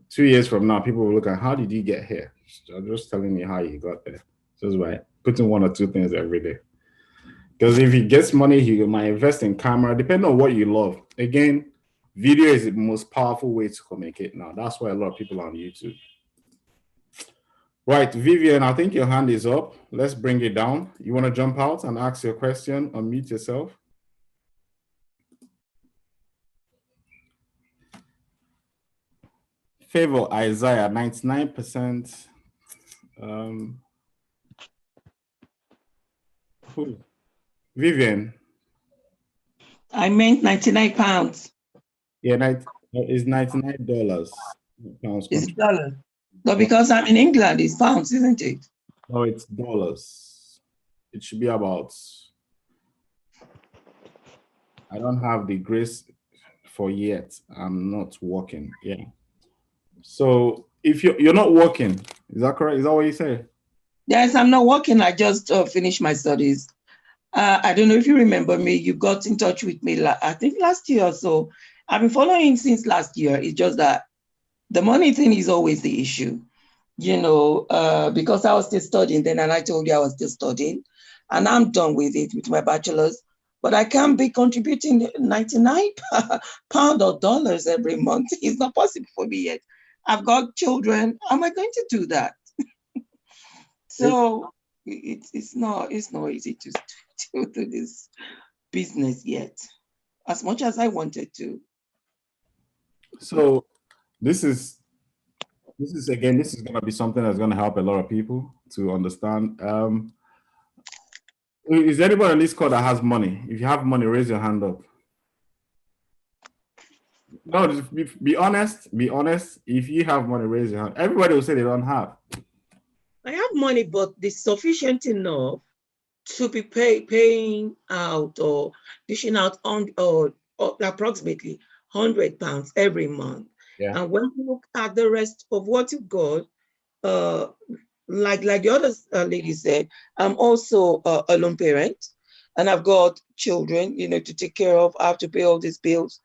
2 years from now, people will look at, how did you get here? I'm just telling you how you got there. Just by putting 1 or 2 things every day. Because if he gets money, he might invest in camera, depending on what you love. Again, video is the most powerful way to communicate now. That's why a lot of people are on YouTube. Right, Vivian, I think your hand is up. Let's bring it down. You want to jump out and ask your question? Unmute yourself. Favor Isaiah, 99%. Who? Vivian. I meant 99 pounds. Yeah, it's $99. Pounds. It's dollars. But because I'm in England, it's pounds, isn't it? No, it's dollars. It should be about, I don't have the grace for yet. I'm not working. Yeah. So if you're not working, is that correct? Is that what you say? Yes, I'm not working. I just finished my studies. I don't know if you remember me. You got in touch with me, I think last year or so. I've been following since last year. It's just that the money thing is always the issue, because I was still studying then, and I told you I was still studying, and I'm done with it with my bachelor's. But I can't be contributing 99 pounds or dollars every month. It's not possible for me yet. I've got children. How am I going to do that? So it's not easy to do this business yet, as much as I wanted to. So this is going to be something that's going to help a lot of people to understand. Is anybody on this call that has money? If you have money, raise your hand up. No, just be honest. Be honest. If you have money, raise your hand. Everybody will say they don't have. I have money, but it's sufficient enough to be paying out or dishing out on or approximately £100 every month. Yeah. And when you look at the rest of what you got, like the other lady said, I'm also a lone parent, and I've got children, to take care of. I have to pay all these bills.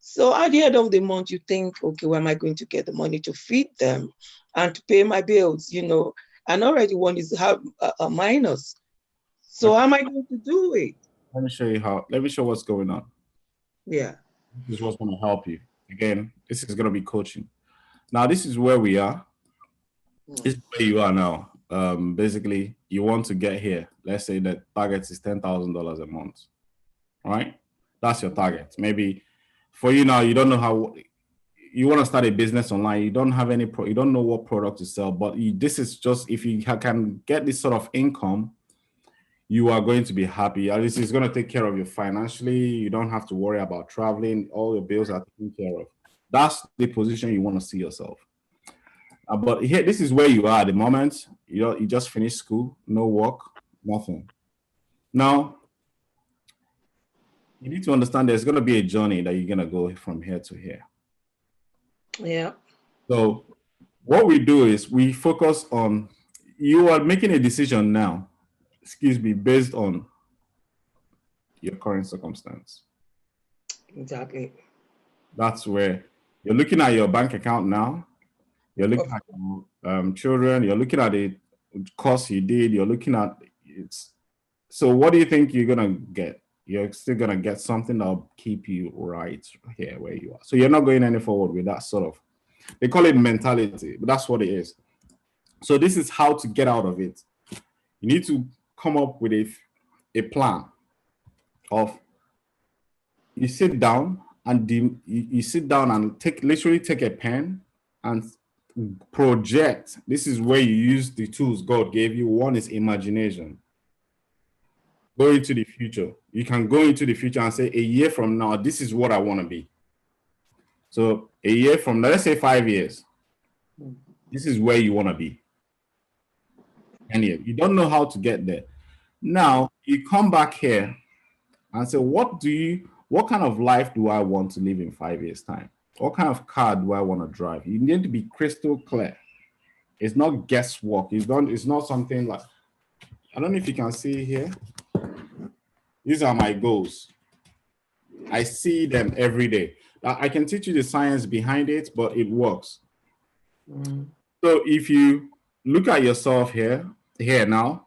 So at the end of the month, you think, okay, where am I going to get the money to feed them and to pay my bills? And already one is have a minus. So how am I going to do it? Let me show what's going on. Yeah. This is what's going to help you. Again, this is going to be coaching. Now, this is where we are. This is where you are now. Basically, you want to get here. Let's say that target is $10,000 a month. All right? That's your target. Maybe for you now, you don't know how you want to start a business online. You don't have you don't know what product to sell, but this is just, if you can get this sort of income, you are going to be happy. At least it's going to take care of you financially. You don't have to worry about traveling. All your bills are taken care of. That's the position you want to see yourself. But here, this is where you are at the moment. You just finished school, no work, nothing. Now, you need to understand there's going to be a journey that you're going to go from here to here. Yeah. So what we do is we focus on, you are making a decision now. based on your current circumstance. Exactly. That's where you're looking at your bank account now. You're looking at your children. You're looking at the course you did. You're looking at it. So what do you think you're gonna get? You're still gonna get something that'll keep you right here where you are. So you're not going any forward with that sort of, they call it mentality, but that's what it is. So this is how to get out of it. You need to come up with a plan of, you sit down and you sit down and literally take a pen and project. This is where you use the tools God gave you. One is imagination. Go into the future. You can go into the future and say, a year from now, this is what I want to be. So a year from now, let's say 5 years, this is where you want to be. And you don't know how to get there. Now you come back here and say, what kind of life do I want to live in 5 years' time? What kind of car do I want to drive? You need to be crystal clear. It's not guesswork. It's not something like, I don't know if you can see here. These are my goals. I see them every day. I can teach you the science behind it, but it works. So if you look at yourself here now,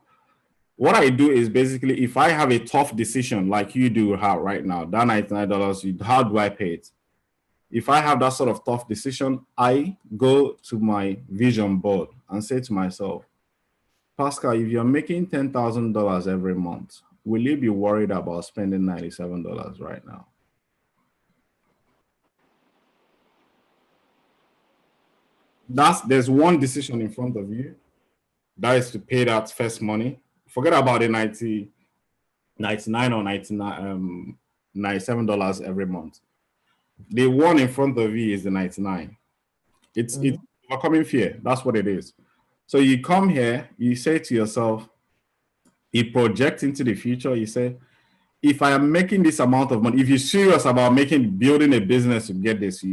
what I do is basically, if I have a tough decision like you do right now, that $99, how do I pay it? If I have that sort of tough decision, I go to my vision board and say to myself, Pascal, if you're making $10,000 every month, will you be worried about spending $97 right now? There's one decision in front of you. That is to pay that first money. Forget about the $99 or $97 every month. The one in front of you is the 99. It's overcoming fear. That's what it is. So you come here, you say to yourself, you project into the future, you say, if I am making this amount of money, if you're serious about building a business to get this,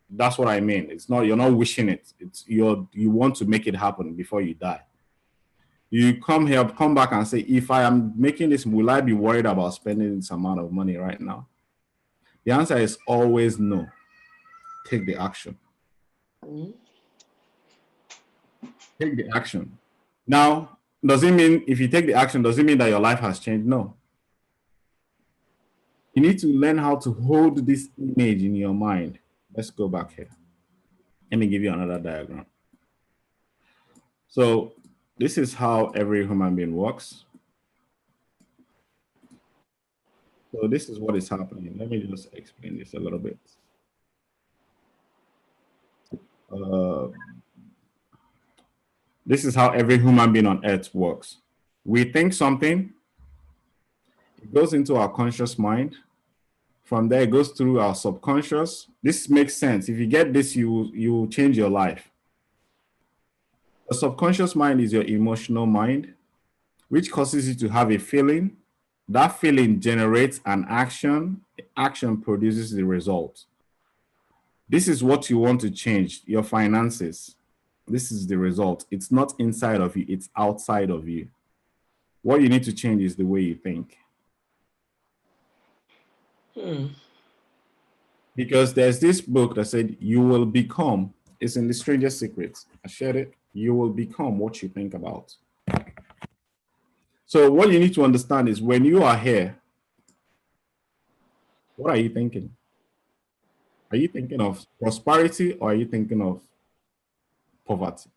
that's what I mean. It's not, you're not wishing it. You want to make it happen before you die. You come back and say, if I am making this, will I be worried about spending this amount of money right now? The answer is always no. Take the action. Take the action. Now, does it mean if you take the action, does it mean that your life has changed? No. You need to learn how to hold this image in your mind. Let's go back here. Let me give you another diagram. So this is how every human being works. So this is what is happening. Let me just explain this a little bit. This is how every human being on earth works. We think something, it goes into our conscious mind. From there, it goes through our subconscious. This makes sense. If you get this, you will change your life. The subconscious mind is your emotional mind, which causes you to have a feeling. That feeling generates an action. The action produces the result. This is what you want to change, your finances. This is the result. It's not inside of you, it's outside of you. What you need to change is the way you think. Because there's this book that said, you will become, it's in The Strangest Secrets. I shared it. You will become what you think about. So what you need to understand is when you are here, what are you thinking? Are you thinking of prosperity or are you thinking of poverty?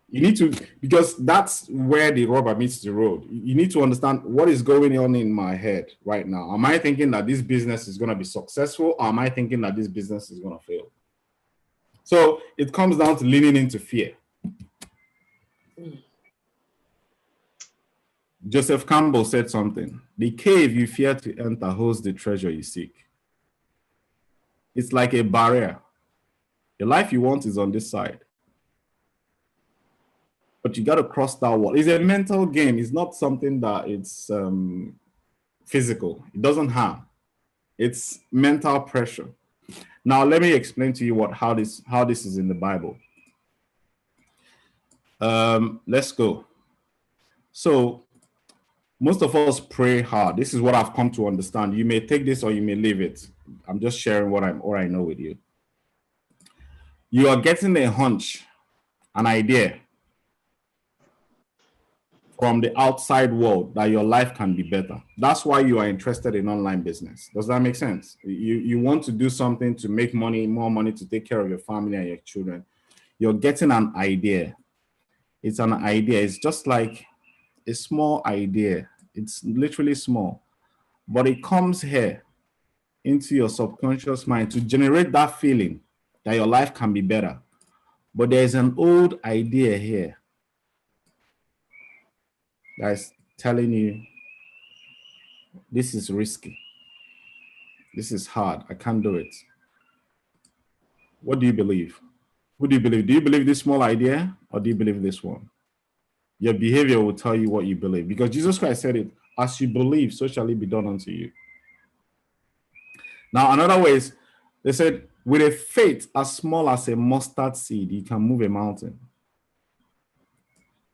You need to, because that's where the rubber meets the road. You need to understand what is going on in my head right now. Am I thinking that this business is going to be successful, or am I thinking that this business is going to fail? So it comes down to leaning into fear. Joseph Campbell said something. The cave you fear to enter holds the treasure you seek. It's like a barrier. The life you want is on this side. But you got to cross that wall. It's a mental game. It's not something that it's physical. It doesn't harm. It's mental pressure. Now, let me explain to you how this is in the Bible. Let's go. So most of us pray hard. This is what I've come to understand. You may take this or you may leave it. I'm just sharing what I know with you. You are getting a hunch, an idea from the outside world that your life can be better. That's why you are interested in online business. Does that make sense? You want to do something to make money, more money to take care of your family and your children. You're getting an idea. It's an idea. It's just like a small idea. It's literally small, but it comes here into your subconscious mind to generate that feeling that your life can be better. But there's an old idea here that's telling you this is risky. This is hard. I can't do it. What do you believe? Who do you believe? Do you believe this small idea or do you believe this one? Your behavior will tell you what you believe, because Jesus Christ said it, as you believe, so shall it be done unto you. Now, another way is, they said, with a faith as small as a mustard seed, you can move a mountain.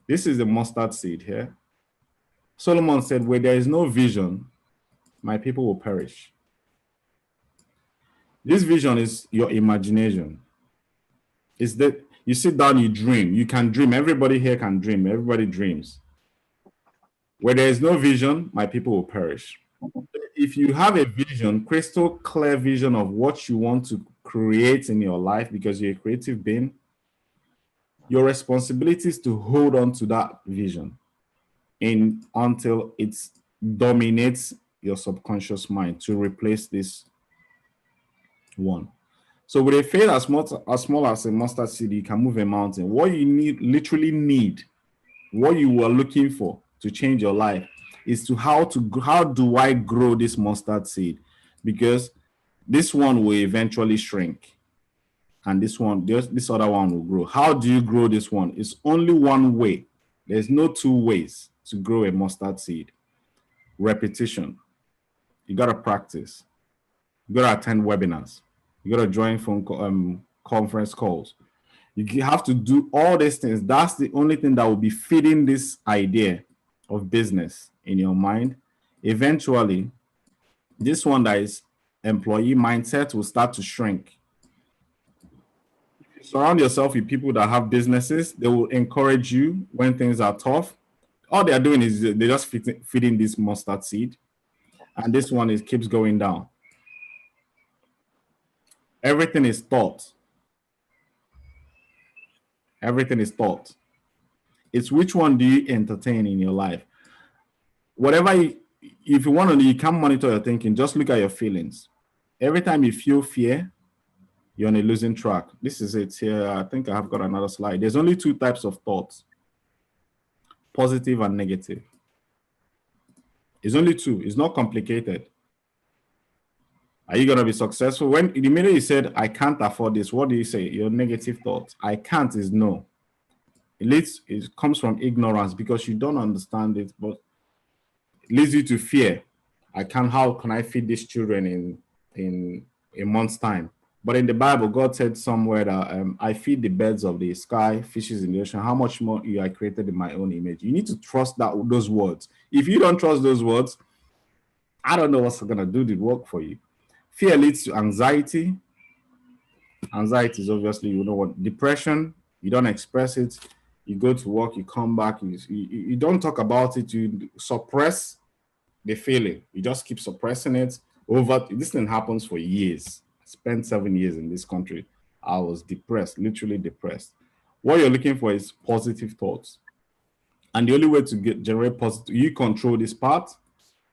This is the mustard seed here. Solomon said, where there is no vision, my people will perish. This vision is your imagination. It's that you sit down, you dream. You can dream. Everybody here can dream. Everybody dreams. Where there is no vision, my people will perish. If you have a vision, crystal clear vision of what you want to create in your life, because you're a creative being, your responsibility is to hold on to that vision until it dominates your subconscious mind to replace this one. So with a faith as small as a mustard seed, you can move a mountain. What you literally need, what you are looking for to change your life is how do I grow this mustard seed? Because this one will eventually shrink. And this other one will grow. How do you grow this one? It's only one way. There's no two ways to grow a mustard seed. Repetition. You got to practice. You got to attend webinars. You got to join conference calls. You have to do all these things. That's the only thing that will be feeding this idea of business in your mind. Eventually, this one that is employee mindset will start to shrink. Surround yourself with people that have businesses. They will encourage you when things are tough. All they are doing is they're just feeding this mustard seed. And this one keeps going down. Everything is thought. Everything is thought. It's which one do you entertain in your life? If you want to, you can't monitor your thinking. Just look at your feelings. Every time you feel fear, you're on a losing track. This is it here. I think I have got another slide. There's only two types of thoughts, positive and negative. It's only two. It's not complicated. Are you going to be successful? When the minute you said, I can't afford this, what do you say? Your negative thoughts. I can't is no. It comes from ignorance because you don't understand it, but it leads you to fear. How can I feed these children in a month's time? But in the Bible, God said somewhere that I feed the birds of the sky, fishes in the ocean. How much more you are created in my own image? You need to trust those words. If you don't trust those words, I don't know what's going to do the work for you. Fear leads to anxiety. Anxiety is obviously, depression. You don't express it. You go to work, you come back, you don't talk about it. You suppress the feeling. You just keep suppressing it. This thing happens for years. I spent 7 years in this country. I was depressed, literally depressed. What you're looking for is positive thoughts. And the only way to generate positive, you control this part,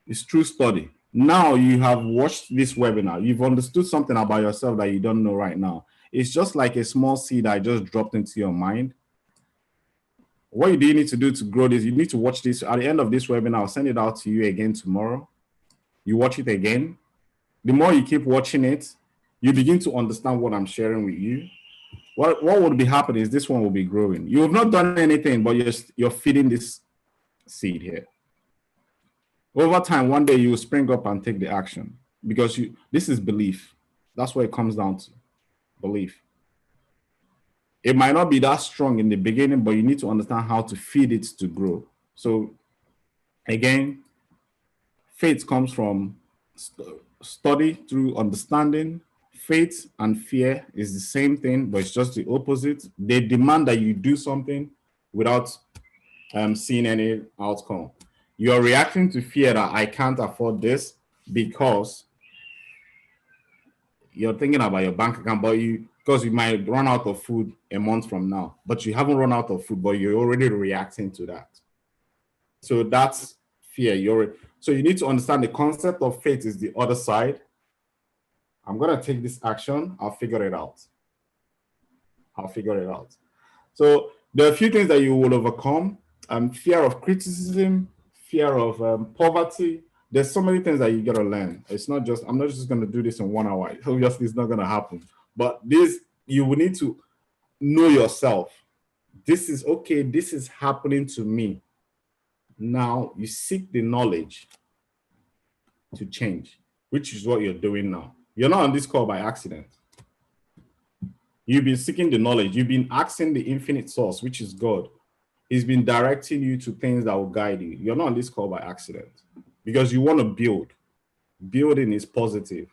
is through study. Now you have watched this webinar. You've understood something about yourself that you don't know right now. It's just like a small seed I just dropped into your mind. What do you need to do to grow this? You need to watch this. At the end of this webinar, I'll send it out to you again tomorrow. You watch it again. The more you keep watching it, you begin to understand what I'm sharing with you. What would be happening is this one will be growing. You have not done anything, but you're feeding this seed here. Over time, one day you will spring up and take the action because this is belief. That's what it comes down to, belief. It might not be that strong in the beginning, but you need to understand how to feed it to grow. So Again, faith comes from study through understanding. Faith and fear is the same thing, but it's just the opposite. They demand that you do something without seeing any outcome. You're reacting to fear that I can't afford this because you're thinking about your bank account, but because you might run out of food a month from now, but you haven't run out of food, but you're already reacting to that. So that's fear. So you need to understand the concept of faith is the other side. I'm gonna take this action. I'll figure it out. So there are a few things that you will overcome. Fear of criticism, fear of poverty. There's so many things that you gotta learn. It's not just, I'm not just gonna do this in 1 hour. Obviously, it's not gonna happen. But this, you will need to know yourself. This is okay, this is happening to me. Now you seek the knowledge to change, which is what you're doing now. You're not on this call by accident. You've been seeking the knowledge. You've been asking the infinite source, which is God. He's been directing you to things that will guide you. You're not on this call by accident because you want to build. Building is positive.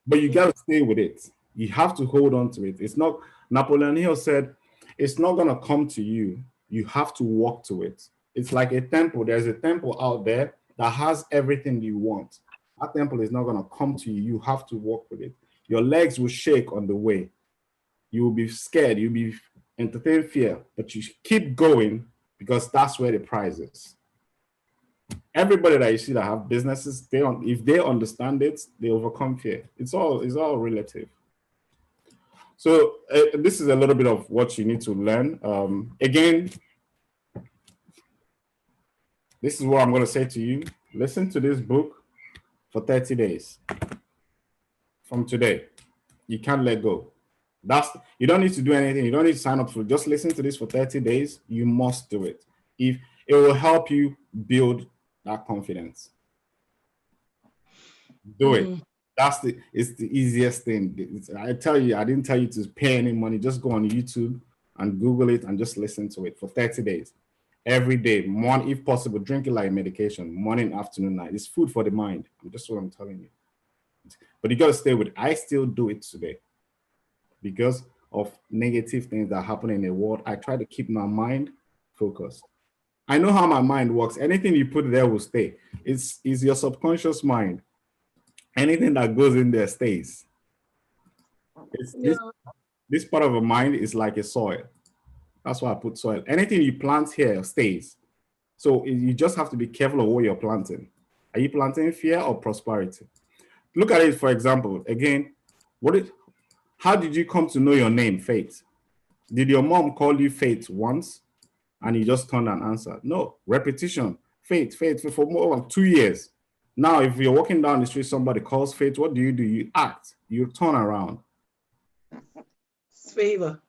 But you got to stay with it. You have to hold on to it. It's not, Napoleon Hill said, it's not going to come to you. You have to walk to it. It's like a temple. There's a temple out there that has everything you want. That temple is not going to come to you. You have to walk with it. Your legs will shake on the way. You will be scared. You'll be entertain fear, but you keep going because that's where the prize is. Everybody that you see that have businesses, if they understand it, they overcome fear. It's all relative. So this is a little bit of what you need to learn. Again, this is what I'm going to say to you. Listen to this book for 30 days from today. You can't let go. You don't need to do anything. You don't need to sign up for it. Just listen to this for 30 days. You must do it. If it will help you build that confidence. Do it. It's the easiest thing. I tell you, I didn't tell you to pay any money. Just go on YouTube and Google it and just listen to it for 30 days. Every day, morning, if possible, drink it like medication, morning, afternoon, night. It's food for the mind. Just what I'm telling you. But you got to stay with it. I still do it today because of negative things that happen in the world. I try to keep my mind focused. I know how my mind works. Anything you put there will stay. It's your subconscious mind. Anything that goes in there stays. This part of a mind is like a soil. That's why I put soil. Anything you plant here stays. So you just have to be careful of what you're planting. Are you planting fear or prosperity? Look at it, for example. Again, how did you come to know your name, Faith? Did your mom call you Faith once and you just turned and answered? No, repetition. Faith for more than 2 years. Now, if you're walking down the street, somebody calls Faith, what do? You act, you turn around. Favor.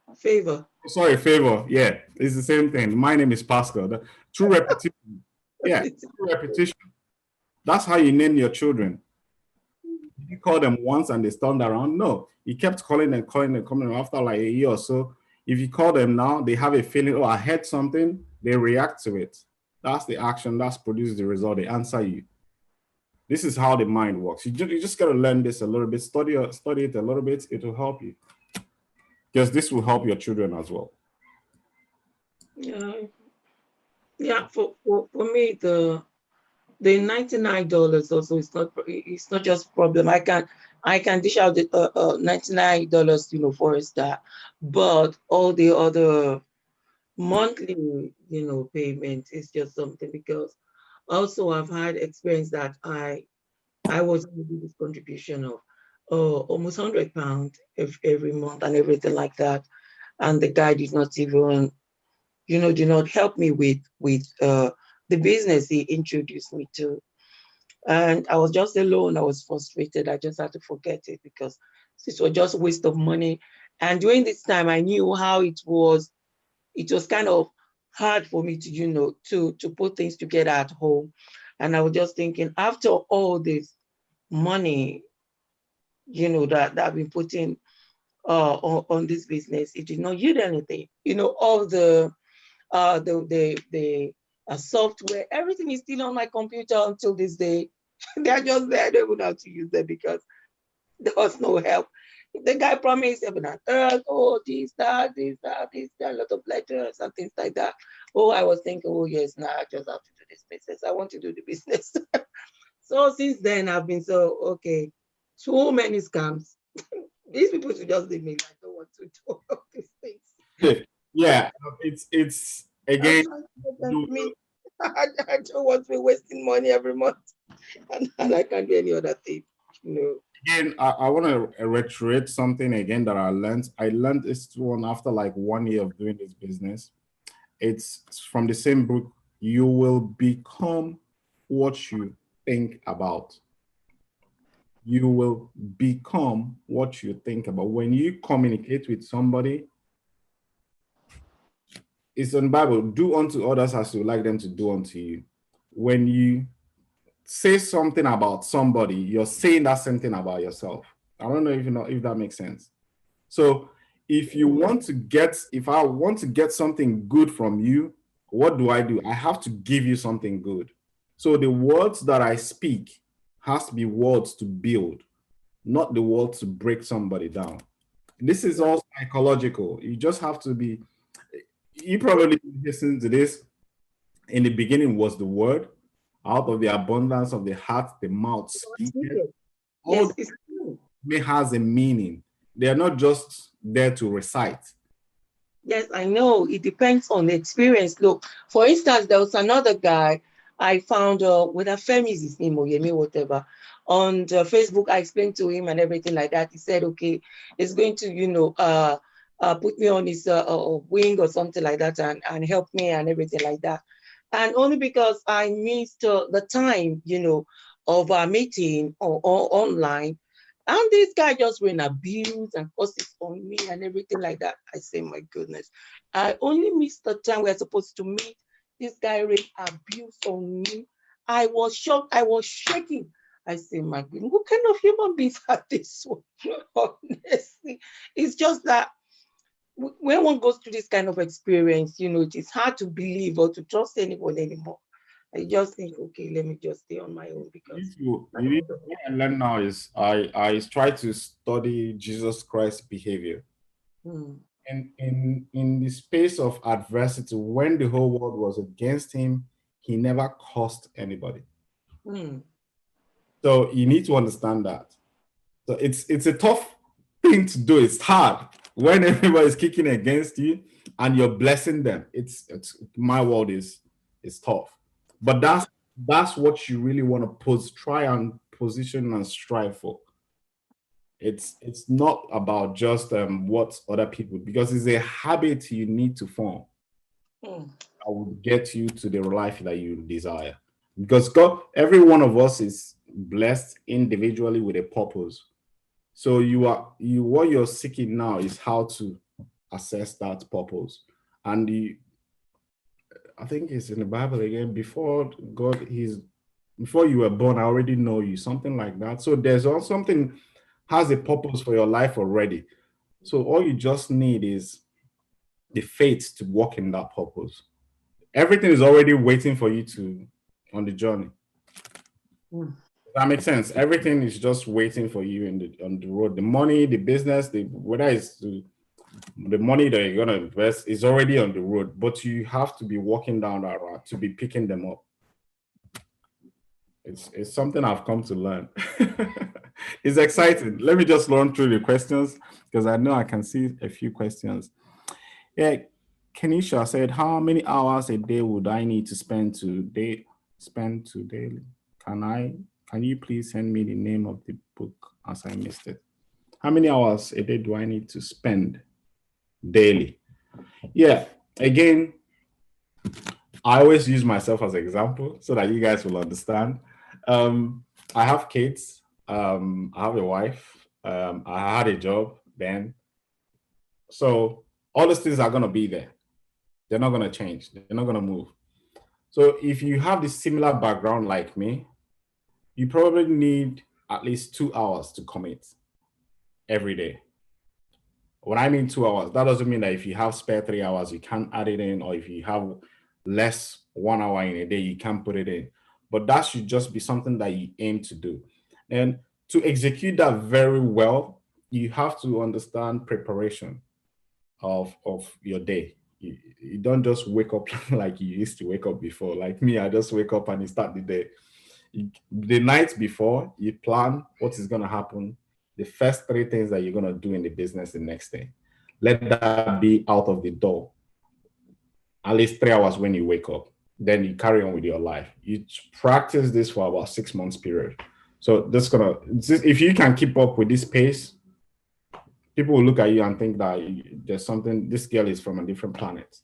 Sorry, favor. Yeah, it's the same thing. My name is Pascal. True repetition. Yeah, true repetition. That's how you name your children. Did you call them once and they turned around? No, you kept calling and coming after like a year or so. If you call them now, they have a feeling, oh, I heard something, they react to it. That's the action, that's produces the result, they answer you. This is how the mind works. You just got to learn this a little bit, study it a little bit, it will help you. Because this will help your children as well. Yeah, for me, the $99 also it's not just a problem. I can dish out the $99, for a start, but all the other monthly, payment is just something, because also I've had experience that I was going to do this contribution of almost £100 every month and everything like that, and the guy did not even did not help me with the business he introduced me to. And I was just alone. I was frustrated. I just had to forget it because it was just a waste of money. And during this time, I knew how it was. It was kind of hard for me to, to put things together at home. And I was just thinking, after all this money, that I've been putting on this business, it did not yield anything. All the the software, everything is still on my computer until this day. They are just there. I don't even know how to use them because there was no help. The guy promised heaven and earth, oh, this, that, a lot of letters and things like that. Oh, I was thinking, oh, yes, now I just have to do this business. I want to do the business. So since then, I've been so, okay, too many scams. These people should just leave me. I don't want to do all these things. Yeah, it's again. I don't want to be wasting money every month, and I can't do any other thing. Again, I want to reiterate something again that I learned. I learned this one after like 1 year of doing this business. It's from the same book. You will become what you think about. You will become what you think about. When you communicate with somebody, it's in the Bible, do unto others as you like them to do unto you. When you say something about somebody, you're saying that same thing about yourself. I don't know if that makes sense. So if I want to get something good from you, what do? I have to give you something good. So the words that I speak has to be words to build, not the words to break somebody down. This is all psychological. You just have to be, you probably listen to this. In the beginning was the word, out of the abundance of the heart, the mouth speaks. All yes, it has a meaning. They are not just there to recite. Yes, I know. It depends on the experience. Look, for instance, there was another guy I found with a Femi is his name or Yemi, whatever. On Facebook, I explained to him and everything like that. He said, okay, he's going to, put me on his wing or something like that and help me and everything like that. And only because I missed the time, of our meeting or online. And this guy just went abuse and curses on me and everything like that. I say, my goodness, I only missed the time we're supposed to meet. This guy rained abuse on me. I was shocked. I was shaking. I say, my goodness, what kind of human beings are this one? Honestly, it's just that when one goes through this kind of experience, it is hard to believe or to trust anyone anymore. I just think, okay, let me just stay on my own because What I learn now is I try to study Jesus Christ's behavior. In the space of adversity, when the whole world was against him, he never cursed anybody. So you need to understand that. So it's a tough thing to do. It's hard when everybody's kicking against you and you're blessing them. It's my world is tough. But that's what you really want to try and position and strive for. It's not about just what other people, because it's a habit you need to form. That will get you to the life that you desire. Because God, every one of us is blessed individually with a purpose. So what you're seeking now is how to assess that purpose. And I think it's in the Bible again, before you were born, I already know you, something like that. So there's also something has a purpose for your life already. So all you just need is the faith to walk in that purpose. Everything is already waiting for you on the journey. That makes sense. Everything is just waiting for you on the road. The money, the business, whether it's the money that you're gonna invest is already on the road, but you have to be walking down that road to be picking them up. It's something I've come to learn. It's exciting. Let me just run through the questions because I know I can see a few questions. Yeah, Kenisha said, how many hours a day would I need to spend daily? Can you please send me the name of the book as I missed it? How many hours a day do I need to spend daily? Yeah, again, I always use myself as an example so that you guys will understand. I have kids. I have a wife. I had a job then. So all these things are going to be there. They're not going to change. They're not going to move. So if you have this similar background like me, you probably need at least 2 hours to commit every day. When I mean 2 hours, that doesn't mean that if you have spare 3 hours, you can't add it in, or if you have less 1 hour in a day, you can't put it in. But that should just be something that you aim to do. And to execute that very well, you have to understand preparation of your day. You don't just wake up like you used to wake up before. Like me, I just wake up and you start the day. The night before, you plan what is going to happen, the first 3 things that you're going to do in the business the next day. Let that be out of the door at least 3 hours when you wake up. Then you carry on with your life. You practice this for about 6 months period. So if you can keep up with this pace, people will look at you and think that there's something, this girl is from a different planet.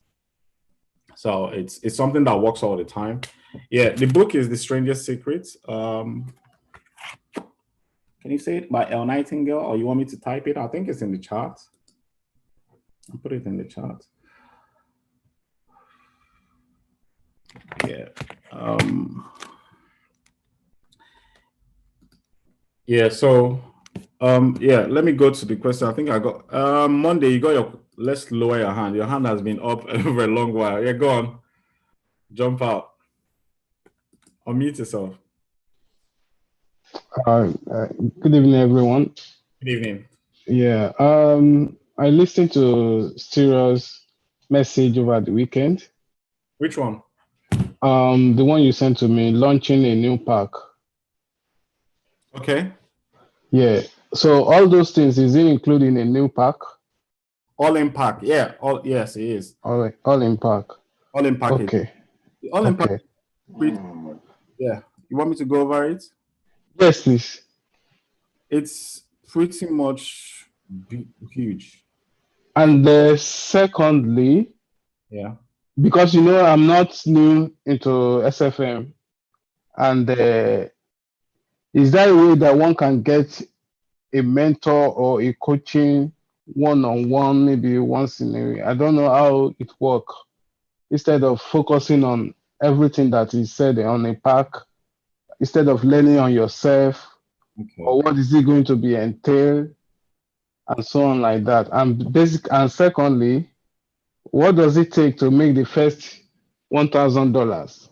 So it's something that works all the time. Yeah, the book is The Strangest Secrets. Can you say it by Elle Nightingale, or you want me to type it? I think it's in the chat. I'll put it in the chat. Yeah. Yeah, let me go to the question. I think I got Monday, you got your, let's lower your hand. Your hand has been up over a long while. Yeah, go on. Jump out. Unmute yourself. Good evening, everyone. Good evening. Yeah, I listened to Stereo's message over the weekend. Which one? The one you sent to me, launching a new park. Okay. Yeah. So all those things, is it including a new park? All in park. Yeah. Yes, it is. All right. All in park. All in package. Okay. All in Okay. package. Yeah. You want me to go over it? Yes, please. It's pretty much huge. And secondly, yeah, because I'm not new into SFM, and is there a way that one can get a mentor or a coaching one-on-one, maybe once in a week? I don't know how it works. Instead of focusing on everything that is said on a pack, instead of learning on yourself, or what is it going to be entailed, and so on like that. And secondly, what does it take to make the first $1,000?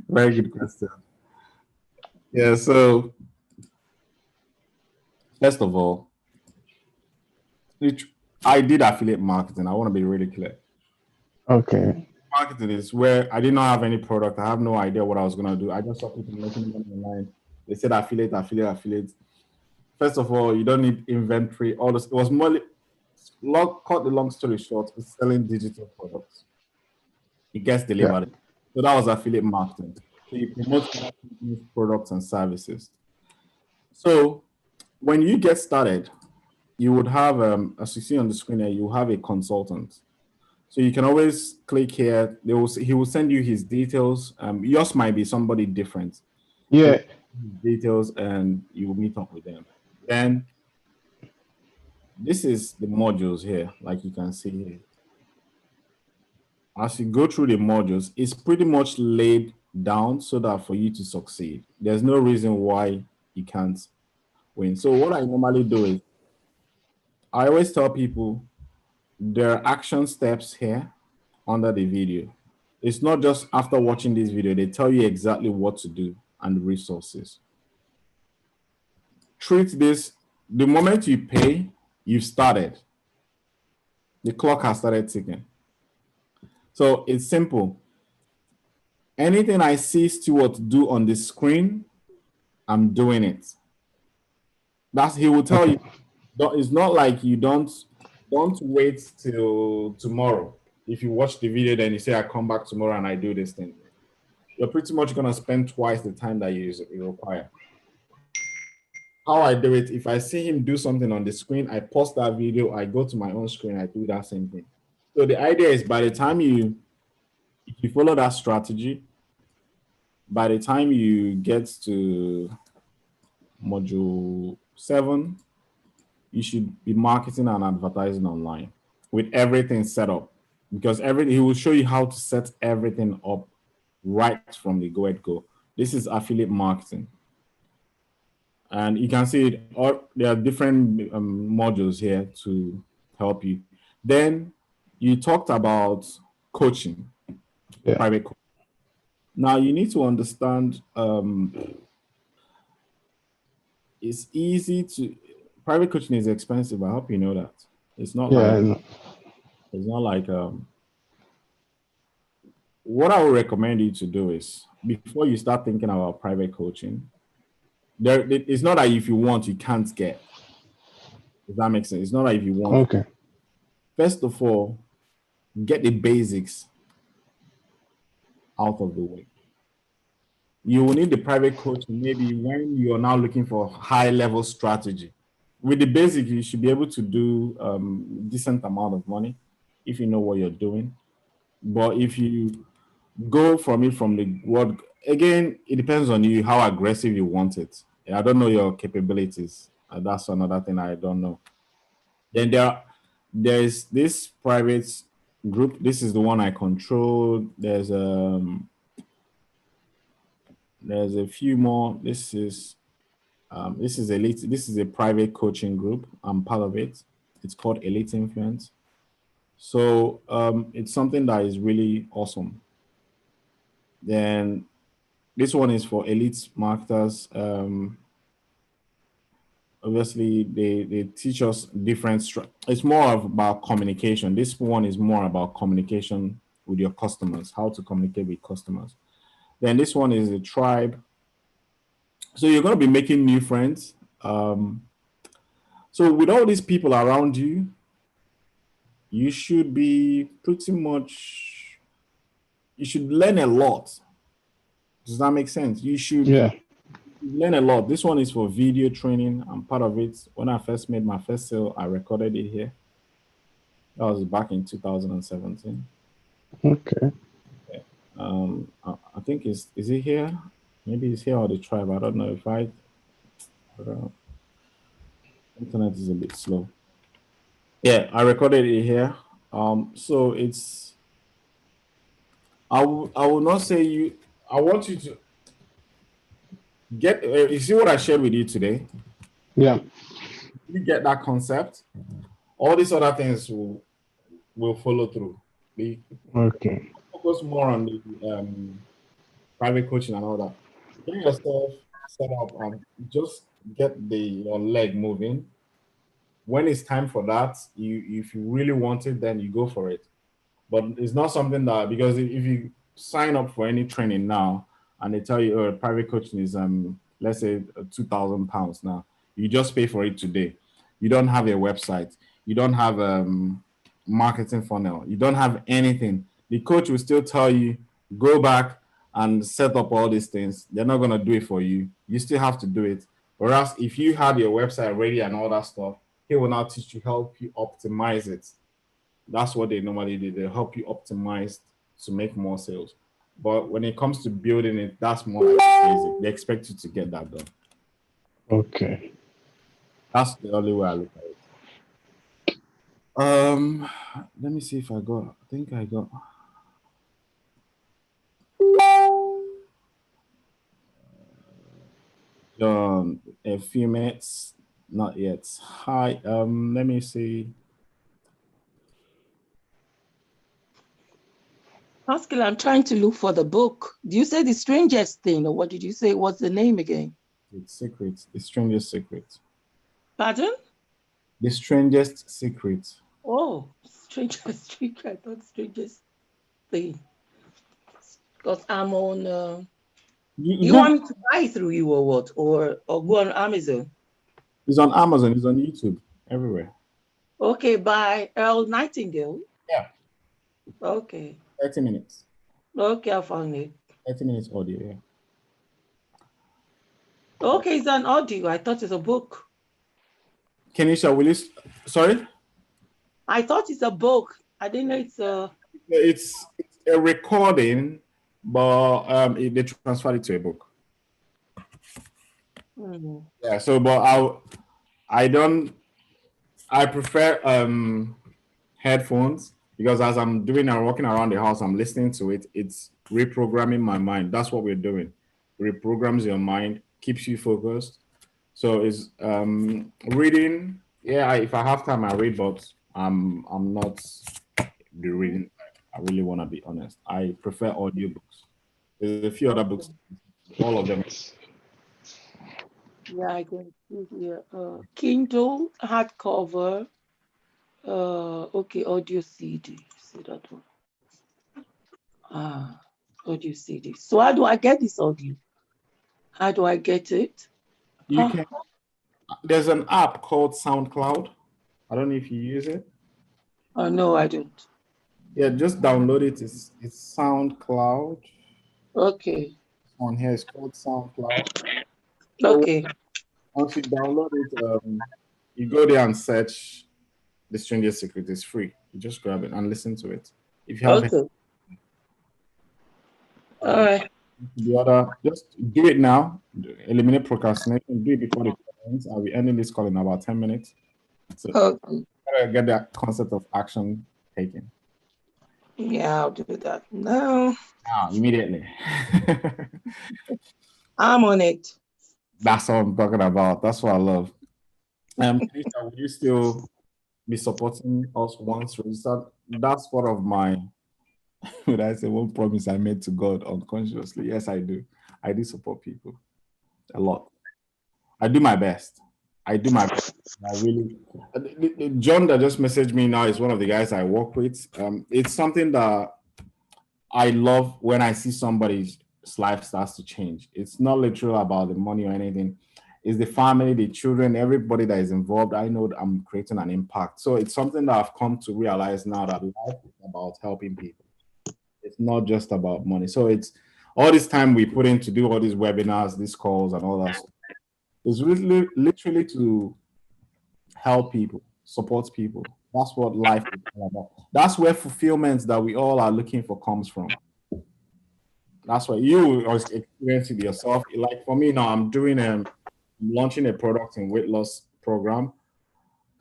Very good question. Yeah, so first of all, I did affiliate marketing. I want to be really clear. Okay. Marketing is where I did not have any product. I have no idea what I was going to do. I just saw people making money online. They said affiliate. First of all, you don't need inventory. All this. It was more, cut the long story short, it's selling digital products. It gets delivered. Yeah. So that was affiliate marketing. So you promote products and services. So when you get started, you would have, as you see on the screen here, you have a consultant. So you can always click here. He will send you his details. Yours might be somebody different. Yeah. So details, and you will meet up with them. Then this is the modules here, like you can see here. As you go through the modules, it's pretty much laid down so that for you to succeed, there's no reason why you can't win. So what I normally do is, I always tell people there are action steps here under the video. It's not just after watching this video, they tell you exactly what to do and resources. Treat this, the moment you pay, you've started. The clock has started ticking. So it's simple. Anything I see Stuart do on the screen, I'm doing it. He will tell you. It's not like you don't wait till tomorrow. If you watch the video, then you say, I come back tomorrow and I do this thing. You're pretty much going to spend twice the time that you require. How I do it, if I see him do something on the screen, I pause that video, I go to my own screen, I do that same thing. So the idea is, by the time if you follow that strategy, by the time you get to module 7, you should be marketing and advertising online with everything set up, because he will show you how to set everything up right from the go. This is affiliate marketing. And you can see it, or there are different modules here to help you. Then you talked about coaching, Yeah. private coaching. Now you need to understand it's easy to private coaching is expensive. I hope you know that. It's not Yeah. like it's not like what I would recommend you to do is before you start thinking about private coaching, it's not that if you want you can't get. If that makes sense. It's not like if you want. Okay. First of all, get the basics out of the way. You will need the private coaching maybe when you are now looking for high level strategy. With the basic, you should be able to do decent amount of money if you know what you're doing. But if you go from it from the word, again, it depends on you how aggressive you want it. I don't know your capabilities. That's another thing I don't know. Then there's this private group. This is the one I control. There's a few more. This is elite. This is a private coaching group. I'm part of it. It's called Elite Influence. So it's something that is really awesome. Then this one is for elite marketers. Obviously, they teach us different. It's more about communication. This one is more about communication with your customers, how to communicate with customers. Then this one is a tribe. So you're going to be making new friends. So with all these people around you, you should be pretty much, you should learn a lot. Does that make sense? You should learn a lot. This one is for video training. I'm part of it. When I first made my first sale, I recorded it here. That was back in 2017. Okay. I think is it here? Maybe it's here or the tribe. I don't know if internet is a bit slow. Yeah, I recorded it here. So it's I will not say you. I want you to get. You see what I shared with you today? Yeah. You get that concept. All these other things will follow through. Okay. Focus more on the private coaching and all that. Get yourself set up and just get your leg moving. When it's time for that, if you really want it, then you go for it. But it's not something that, because if you sign up for any training now and they tell you, oh, private coaching is let's say £2,000 now, you just pay for it today. You don't have a website, you don't have marketing funnel, you don't have anything. The coach will still tell you, go back and set up all these things. They're not going to do it for you. You still have to do it. Whereas if you had your website ready and all that stuff, he will now teach you, help you optimize it. That's what they normally do. They help you optimize to make more sales. But when it comes to building it, that's more like basic. They expect you to get that done. Okay. That's the only way I look at it. Let me see if I got. I think I got. A few minutes. Not yet. Hi. Let me see. Pascal, I'm trying to look for the book. Do you say The Strangest Thing, or what did you say? What's the name again? It's Secret. The Strangest Secret. Pardon? The Strangest Secret. Oh, Strangest Secret. I thought Strangest Thing. Because I'm on. You want me to buy through you or what? Or go on Amazon? It's on Amazon. It's on YouTube. Everywhere. Okay, by Earl Nightingale. Yeah. Okay. 30 minutes. Okay, I found it. 30 minutes audio, yeah. Okay, it's an audio. I thought it's a book. Kenisha, will you? Sorry? I thought it's a book. I didn't know it's a. It's a recording, but they transferred it to a book. Yeah. So, but I prefer headphones, because as I'm walking around the house, I'm listening to it. It's reprogramming my mind. That's what we're doing. Reprograms your mind, keeps you focused. So is reading. Yeah, if I have time, I read, but I'm not the reading type. I really want to be honest. I prefer audiobooks. There's a few other books, all of them. Yeah, I can see here. Kindle, hardcover. Okay, audio CD. See that one. Audio CD. So how do I get this audio? How do I get it? You can. There's an app called SoundCloud. I don't know if you use it. Oh no, I don't. Yeah, just download it. It's SoundCloud. Okay. On here, it's called SoundCloud. Okay. Once you download it, you go there and search The Stranger's Secret. It's free. You just grab it and listen to it. If you have Okay. All right. the other, just do it now. Eliminate procrastination. Do it before the call ends. I'll be ending this call in about 10 minutes. So Okay. get that concept of action taken. Yeah, I'll do that now. Now, immediately. I'm on it. That's what I'm talking about. That's what I love. Lisa, will you still be supporting us once registered? That's part of my, would I say, one promise I made to God unconsciously. Yes, I do. I do support people a lot. I do my best. I do my best. I really. John that just messaged me now is one of the guys I work with. It's something that I love when I see somebody's life starts to change. It's not literal about the money or anything. It's the family, the children, everybody that is involved. I know that I'm creating an impact. So it's something that I've come to realize now that life is about helping people. It's not just about money. So it's all this time we put in to do all these webinars, these calls, and all that stuff. It's really literally to help people, support people. That's what life is all about. That's where fulfillment that we all are looking for comes from. That's what you are experiencing yourself. Like for me now, I'm launching a product in weight loss program.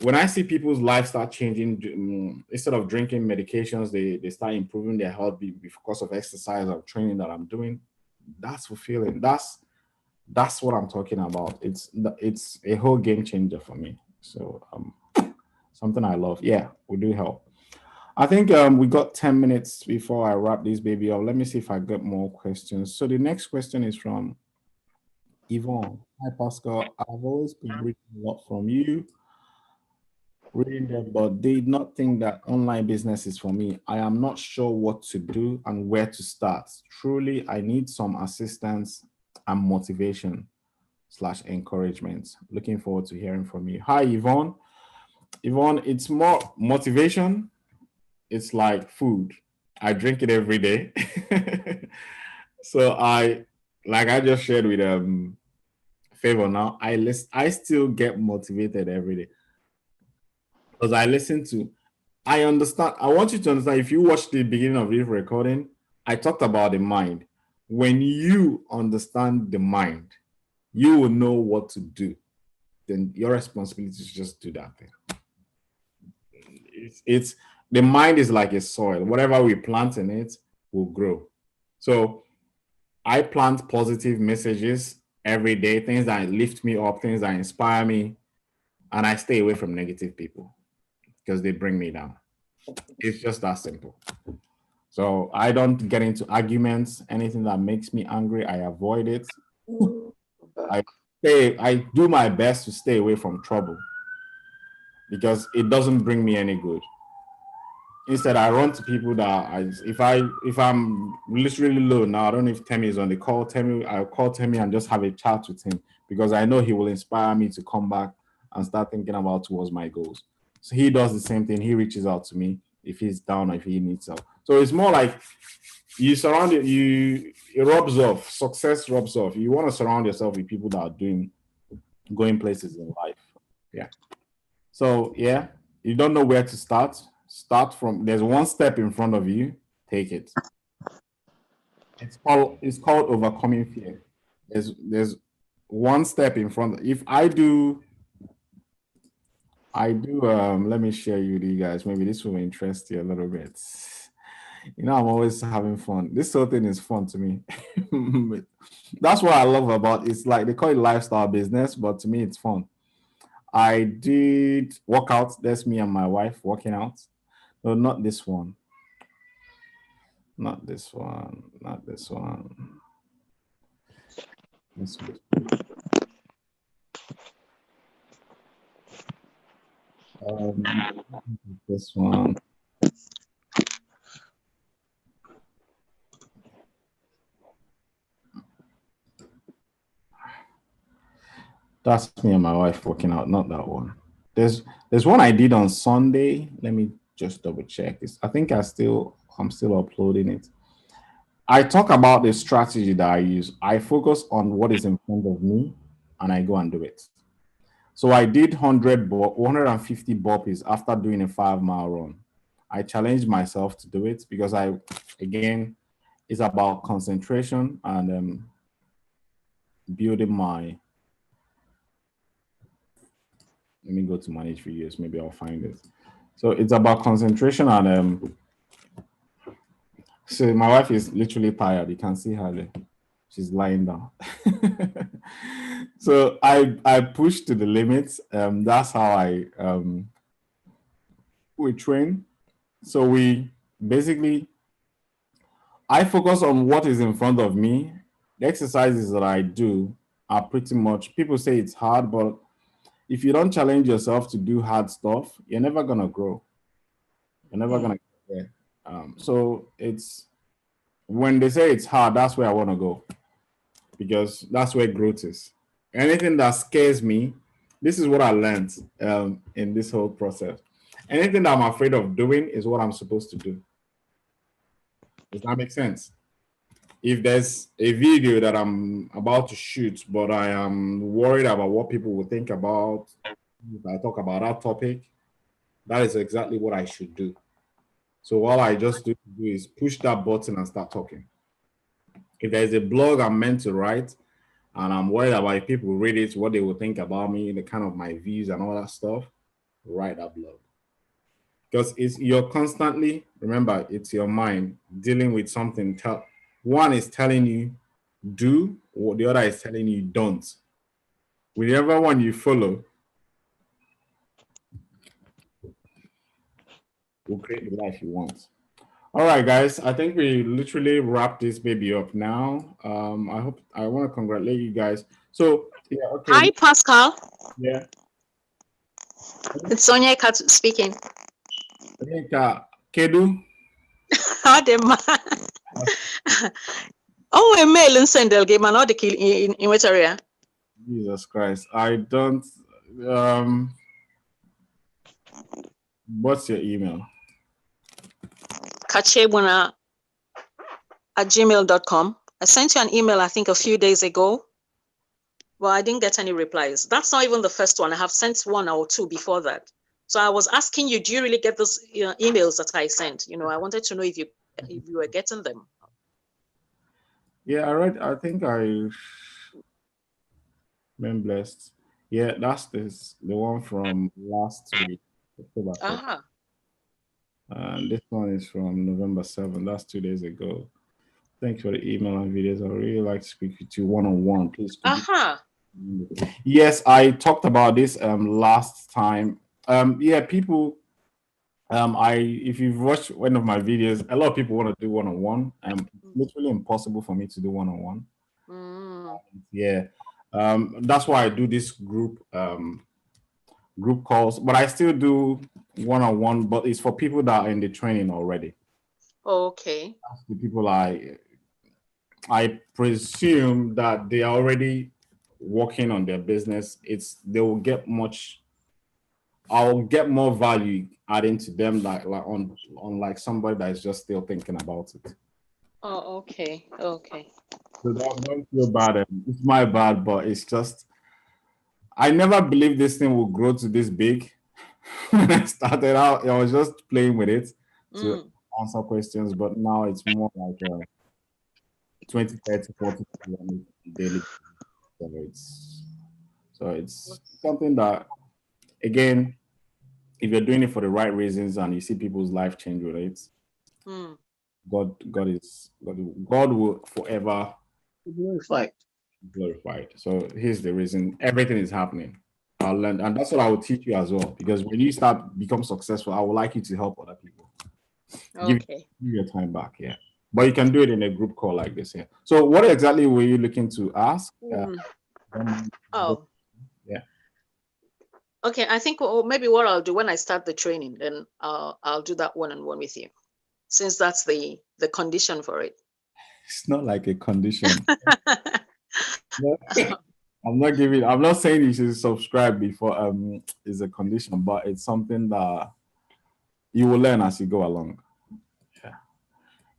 When I see people's life start changing, instead of drinking medications, they start improving their health because of exercise or training that I'm doing. That's fulfilling. That's what I'm talking about. It's a whole game changer for me. So something I love. Yeah, we do help. I think we got 10 minutes before I wrap this baby up. Let me see if I get more questions. So the next question is from Yvonne. Hi, Pascal. I've always been reading a lot from you, reading them, but did not think that online business is for me. I am not sure what to do and where to start. Truly, I need some assistance and motivation/encouragement. Looking forward to hearing from you. Hi, Yvonne. Yvonne, it's more motivation. It's like food. I drink it every day. So I just shared with Favor now, I still get motivated every day. Because I understand. I want you to understand, if you watch the beginning of this recording, I talked about the mind. When you understand the mind, you will know what to do. Then your responsibility is just do that thing. It's the mind is like a soil. Whatever we plant in it will grow. So I plant positive messages every day, things that lift me up, things that inspire me, and I stay away from negative people because they bring me down. It's just that simple. So I don't get into arguments. Anything that makes me angry, I avoid it. I do my best to stay away from trouble because it doesn't bring me any good. Instead, I run to people that if I'm literally low now, I don't know if Temi is on the call. I'll call Temi and just have a chat with him because I know he will inspire me to come back and start thinking about towards my goals. So he does the same thing. He reaches out to me if he's down or if he needs help. So it's more like you surround it, it rubs off. Success rubs off. You want to surround yourself with people that are going places in life. Yeah. So yeah, you don't know where to start. Start from, there's one step in front of you, take it. It's called overcoming fear. There's one step in front. If I do let me share you guys. Maybe this will interest you a little bit. You know, I'm always having fun. This whole thing is fun to me. That's what I love about it. It's like they call it lifestyle business, but to me, it's fun. I did workouts. That's me and my wife working out. No, not this one. Not this one. Not this one. This one. This one. That's me and my wife working out, not that one. There's one I did on Sunday. Let me just double check. I think I'm still uploading it. I talk about the strategy that I use. I focus on what is in front of me and I go and do it. So I did 150 burpees after doing a 5-mile run. I challenged myself to do it because again, it's about concentration and building my. Let me go to manage videos. Maybe I'll find it. So it's about concentration and so my wife is literally tired. You can see her there. She's lying down. So I push to the limits. That's how we train. So we basically I focus on what is in front of me. The exercises that I do are pretty much, people say it's hard, but if you don't challenge yourself to do hard stuff, you're never gonna grow. You're never gonna get there. So it's when they say it's hard, that's where I want to go because that's where growth is. Anything that scares me, this is what I learned in this whole process. Anything that I'm afraid of doing is what I'm supposed to do. Does that make sense? If there's a video that I'm about to shoot, but I am worried about what people will think about if I talk about that topic, that is exactly what I should do. So all I just do is push that button and start talking. If there's a blog I'm meant to write and I'm worried about if people read it, what they will think about me, the kind of my views and all that stuff, write that blog. Because you're constantly, remember, it's your mind dealing with something. One is telling you do, or the other is telling you don't. Whichever one you follow will create the life you want. All right, guys. I think we literally wrap this baby up now. I want to congratulate you guys. So yeah, okay. Hi, Pascal. Yeah. It's Sonia speaking. Kedu. How the man? Oh, a mail and send the game and all the kill in which area? Jesus Christ. I don't what's your email? Kachebuna at gmail.com. I sent you an email, I think, a few days ago. Well, I didn't get any replies. That's not even the first one. I have sent one or two before that. So I was asking you, do you really get those emails that I sent? You know, I wanted to know if you were getting them. Yeah, I think I've been blessed. Yeah, that's the one from last week, October 1st. And this one is from November 7th. That's 2 days ago. Thanks for the email and videos. I would really like to speak with you one-on-one. Please. Yes, I talked about this last time. Yeah, people. If you've watched one of my videos, a lot of people want to do one-on-one. It's literally impossible for me to do one-on-one. Yeah, that's why I do this group calls, but I still do one-on-one, but it's for people that are in the training already. Okay. That's the people I presume that they are already working on their business. I'll get more value adding to them like on like somebody that is just still thinking about it. Oh, okay. Okay. So don't feel bad. It's my bad, but it's just I never believed this thing would grow to this big. When I started out, I was just playing with it to answer questions, but now it's more like 20, 30, 40 daily. So it's something that, again, if you're doing it for the right reasons and you see people's life change with it, God will forever Glorified. glorified. So here's the reason everything is happening. I'll learn, and that's what I will teach you as well. Because when you become successful, I would like you to help other people. Give your time back, yeah. But you can do it in a group call like this, yeah. So what exactly were you looking to ask? Oh, yeah. Okay, I think maybe what I'll do when I start the training, then I'll do that one-on-one with you, since that's the condition for it. It's not like a condition. I'm not saying you should subscribe before is a condition, but it's something that you will learn as you go along.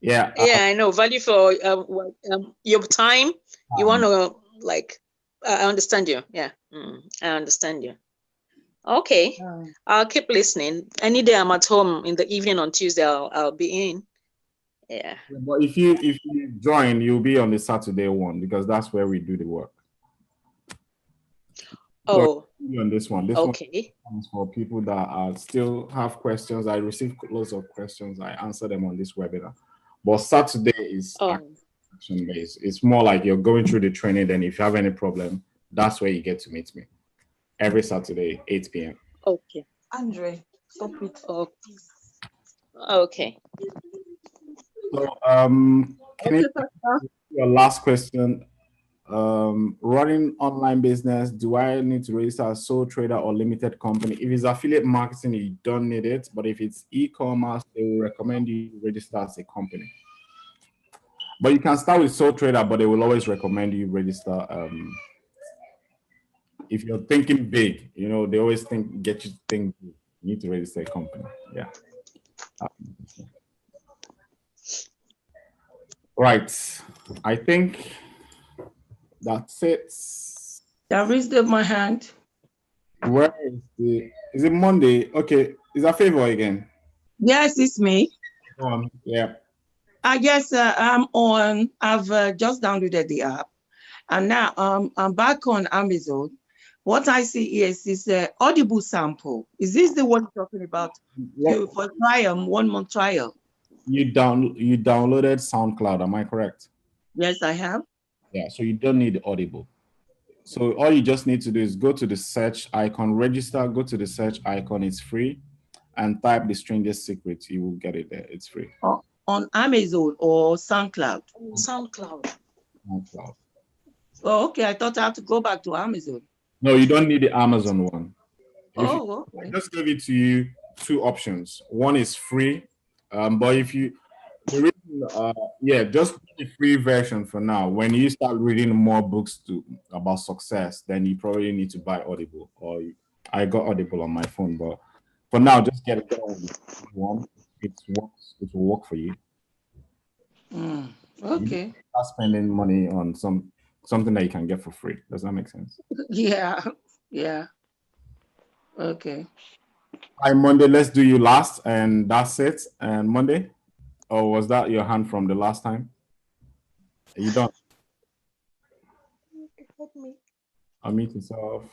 Yeah. Yeah, I know. Value for your time. You want to I understand you. Yeah, I understand you. Okay, I'll keep listening. Any day I'm at home in the evening on Tuesday, I'll be in. Yeah. But if you join, you'll be on the Saturday one because that's where we do the work. Oh. So on this one. This okay. one is for people that still have questions. I receive lots of questions. I answer them on this webinar. But Saturday is action based. It's more like you're going through the training. Then if you have any problem, that's where you get to meet me. Every Saturday, 8 p.m. Okay. Andre, stop it. Okay. So, can you your last question? Running online business, do I need to register as sole trader or limited company? If it's affiliate marketing, you don't need it. But if it's e-commerce, they will recommend you register as a company. But you can start with sole trader, but they will always recommend you register. If you're thinking big, they always get you to think big. You need to register a company. Yeah. Right. I think that's it. I raised up my hand. Where is it Monday? Okay. Is that Favor again? Yes, it's me. Yeah. Yes, I'm on. I've just downloaded the app. And now I'm back on Amazon. What I see here is an Audible sample. Is this the one you're talking about? For trial, 1 month trial. You downloaded SoundCloud, am I correct? Yes, I have. Yeah, so you don't need Audible. So all you just need to do is go to the search icon, register, go to the search icon, it's free, and type The Strangest Secret. You will get it there, it's free. On Amazon or SoundCloud? SoundCloud. Oh, okay. I thought I had to go back to Amazon. No, you don't need the Amazon one. Okay. I just give it to you 2 options. One is free, but if you, just the free version for now. When you start reading more books about success, then you probably need to buy Audible. I got Audible on my phone, but for now, just get it going. It will work for you. Okay. You start spending money on something that you can get for free. Does that make sense? Yeah. Okay. Hi, Monday. Let's do you last, and that's it. And Monday, or was that your hand from the last time? Are you done? Unmute yourself.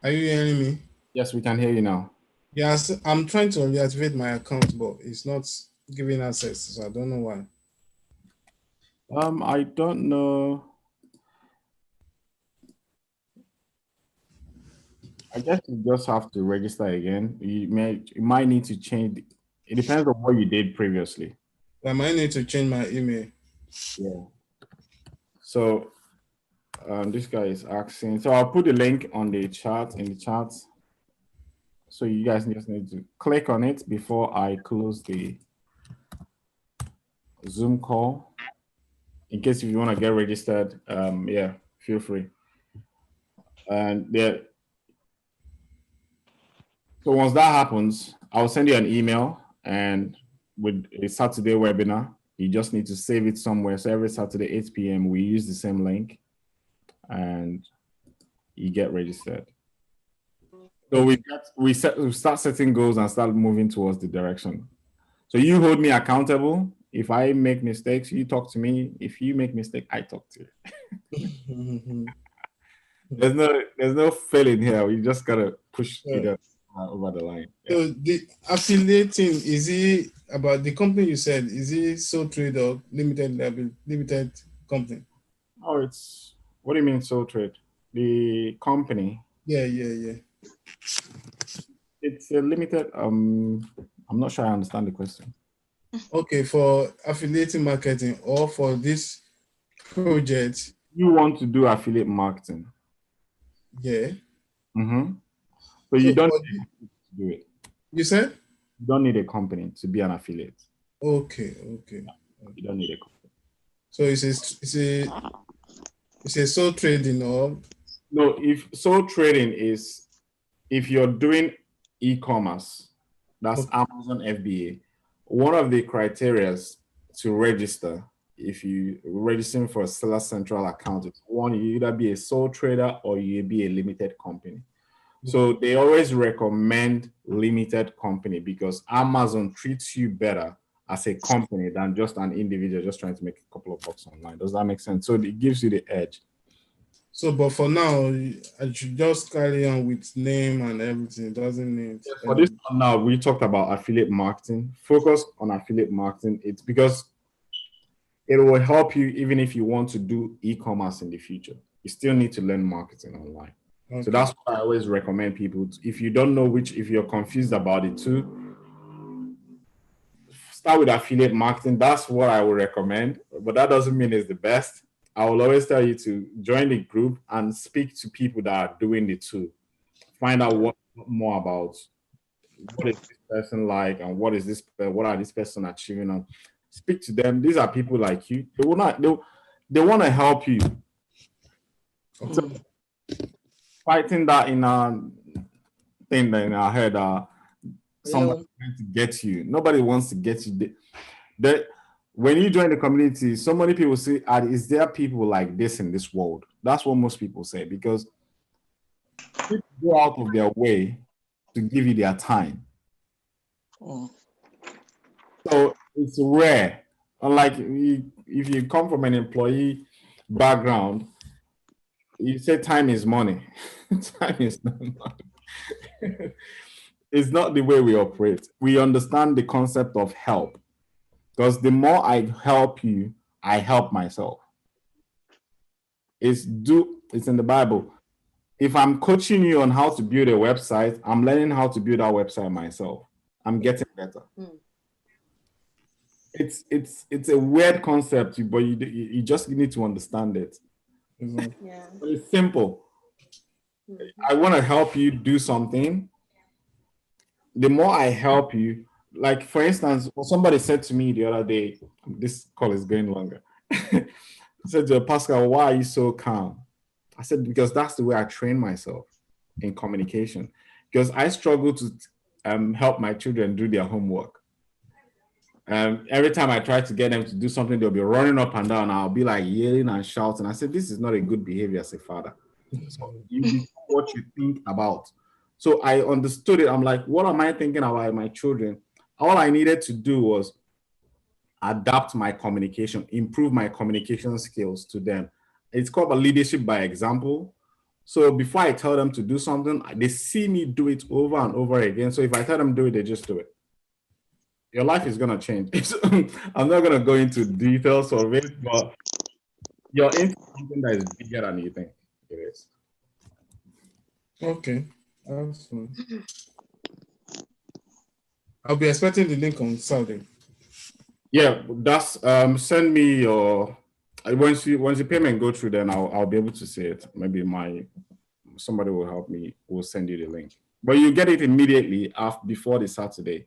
Are you hearing me? Yes, we can hear you now. Yes, I'm trying to reactivate my account, but it's not giving access, so I don't know why. I don't know. I guess you just have to register again. You might need to change. It depends on what you did previously. I might need to change my email. Yeah. So this guy is asking. So I'll put the link on the chat in the chat. So you guys just need to click on it before I close the Zoom call. In case if you want to get registered, feel free. And so once that happens, I'll send you an email, and with a Saturday webinar, you just need to save it somewhere. So every Saturday, 8 p.m., we use the same link, and you get registered. So we start setting goals and start moving towards the direction. So you hold me accountable. If I make mistakes, you talk to me. If you make mistakes, I talk to you. There's no failing here. You just gotta push it over the line. Yeah. So the affiliating, is it about the company you said? Is it sole trade or limited company? Oh, it's what do you mean sole trade? The company, Yeah. it's a limited. I'm not sure I understand the question. Okay, for affiliating marketing or for this project, You want to do affiliate marketing, yeah. so you So don't for need to do it. you said? You don't need a company to be an affiliate. Okay. You don't need a company. So it's a sole trading or No, if sole trading is if you're doing e-commerce, that's Okay. Amazon FBA. One of the criterias to register, if you registering for a Seller Central account, it's one, you either be a sole trader or you be a limited company. So they always recommend limited company because Amazon treats you better as a company than just an individual just trying to make a couple of bucks online. Does that make sense? So it gives you the edge. so, but for now, I should just carry on with name and everything. It doesn't need. For this one now, we talked about affiliate marketing. Focus on affiliate marketing. It's because it will help you even if you want to do e-commerce in the future. You still need to learn marketing online. Okay. So that's what I always recommend people. If you don't know if you're confused about it too, start with affiliate marketing. That's what I would recommend. But that doesn't mean it's the best. I will always tell you to join the group and speak to people that are doing it too. Find out what more about what is this person like and what are this person achieving on. Speak to them. These are people like you. They want to help you. So fighting that in our thing that in our head, someone trying to get you. Nobody wants to get you. When you join the community, so many people say, is there people like this in this world? That's what most people say, because people go out of their way to give you their time. So it's rare. Unlike if you come from an employee background, you say time is money. Time is not money. It's not the way we operate. We understand the concept of help. Because the more I help you, I help myself. It's in the Bible. If I'm coaching you on how to build a website, I'm learning how to build that website myself. I'm getting better. It's a weird concept, but you just need to understand it. Yeah. But it's simple. I want to help you do something. The more I help you, like for instance, somebody said to me the other day, this call is going longer. Said to Pascal, why are you so calm? I said, because that's the way I train myself in communication. Because I struggle to help my children do their homework. Every time I try to get them to do something, they'll be running up and down. I'll be like yelling and shouting. I said, this is not a good behavior as a father. So you become what you think about. So I understood it. I'm like, what am I thinking about my children? All I needed to do was adapt my communication, improve my communication skills to them. It's called a leadership by example. So before I tell them to do something, they see me do it over and over again. So if I tell them do it, they just do it. Your life is going to change. I'm not going to go into details of it, but you're into something that is bigger than you think it is. Okay. Awesome. I'll be expecting the link on Saturday. Yeah, that's send me your once the payment go through, then I'll be able to see it. Maybe somebody will help me. Will send you the link, but you get it immediately before the Saturday.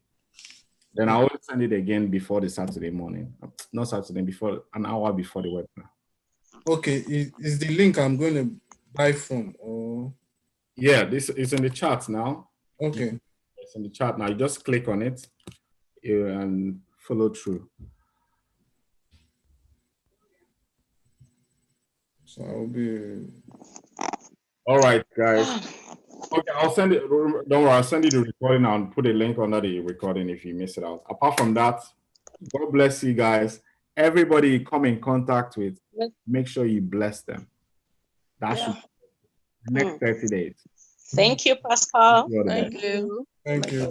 Then I will send it again before the Saturday morning. Not Saturday, before an hour before the webinar. Okay, is the link I'm going to buy from? Or yeah, this is in the chat now. Okay, it's in the chat now. You just click on it and follow through. So I'll be. All right, guys. Okay, I'll send it. Don't worry, I'll send you the recording and put a link under the recording if you miss it out. Apart from that, God bless you guys. Everybody you come in contact with, make sure you bless them. That should be the next 30 days. Thank you, Pascal. You're the best. Thank you. Thank you.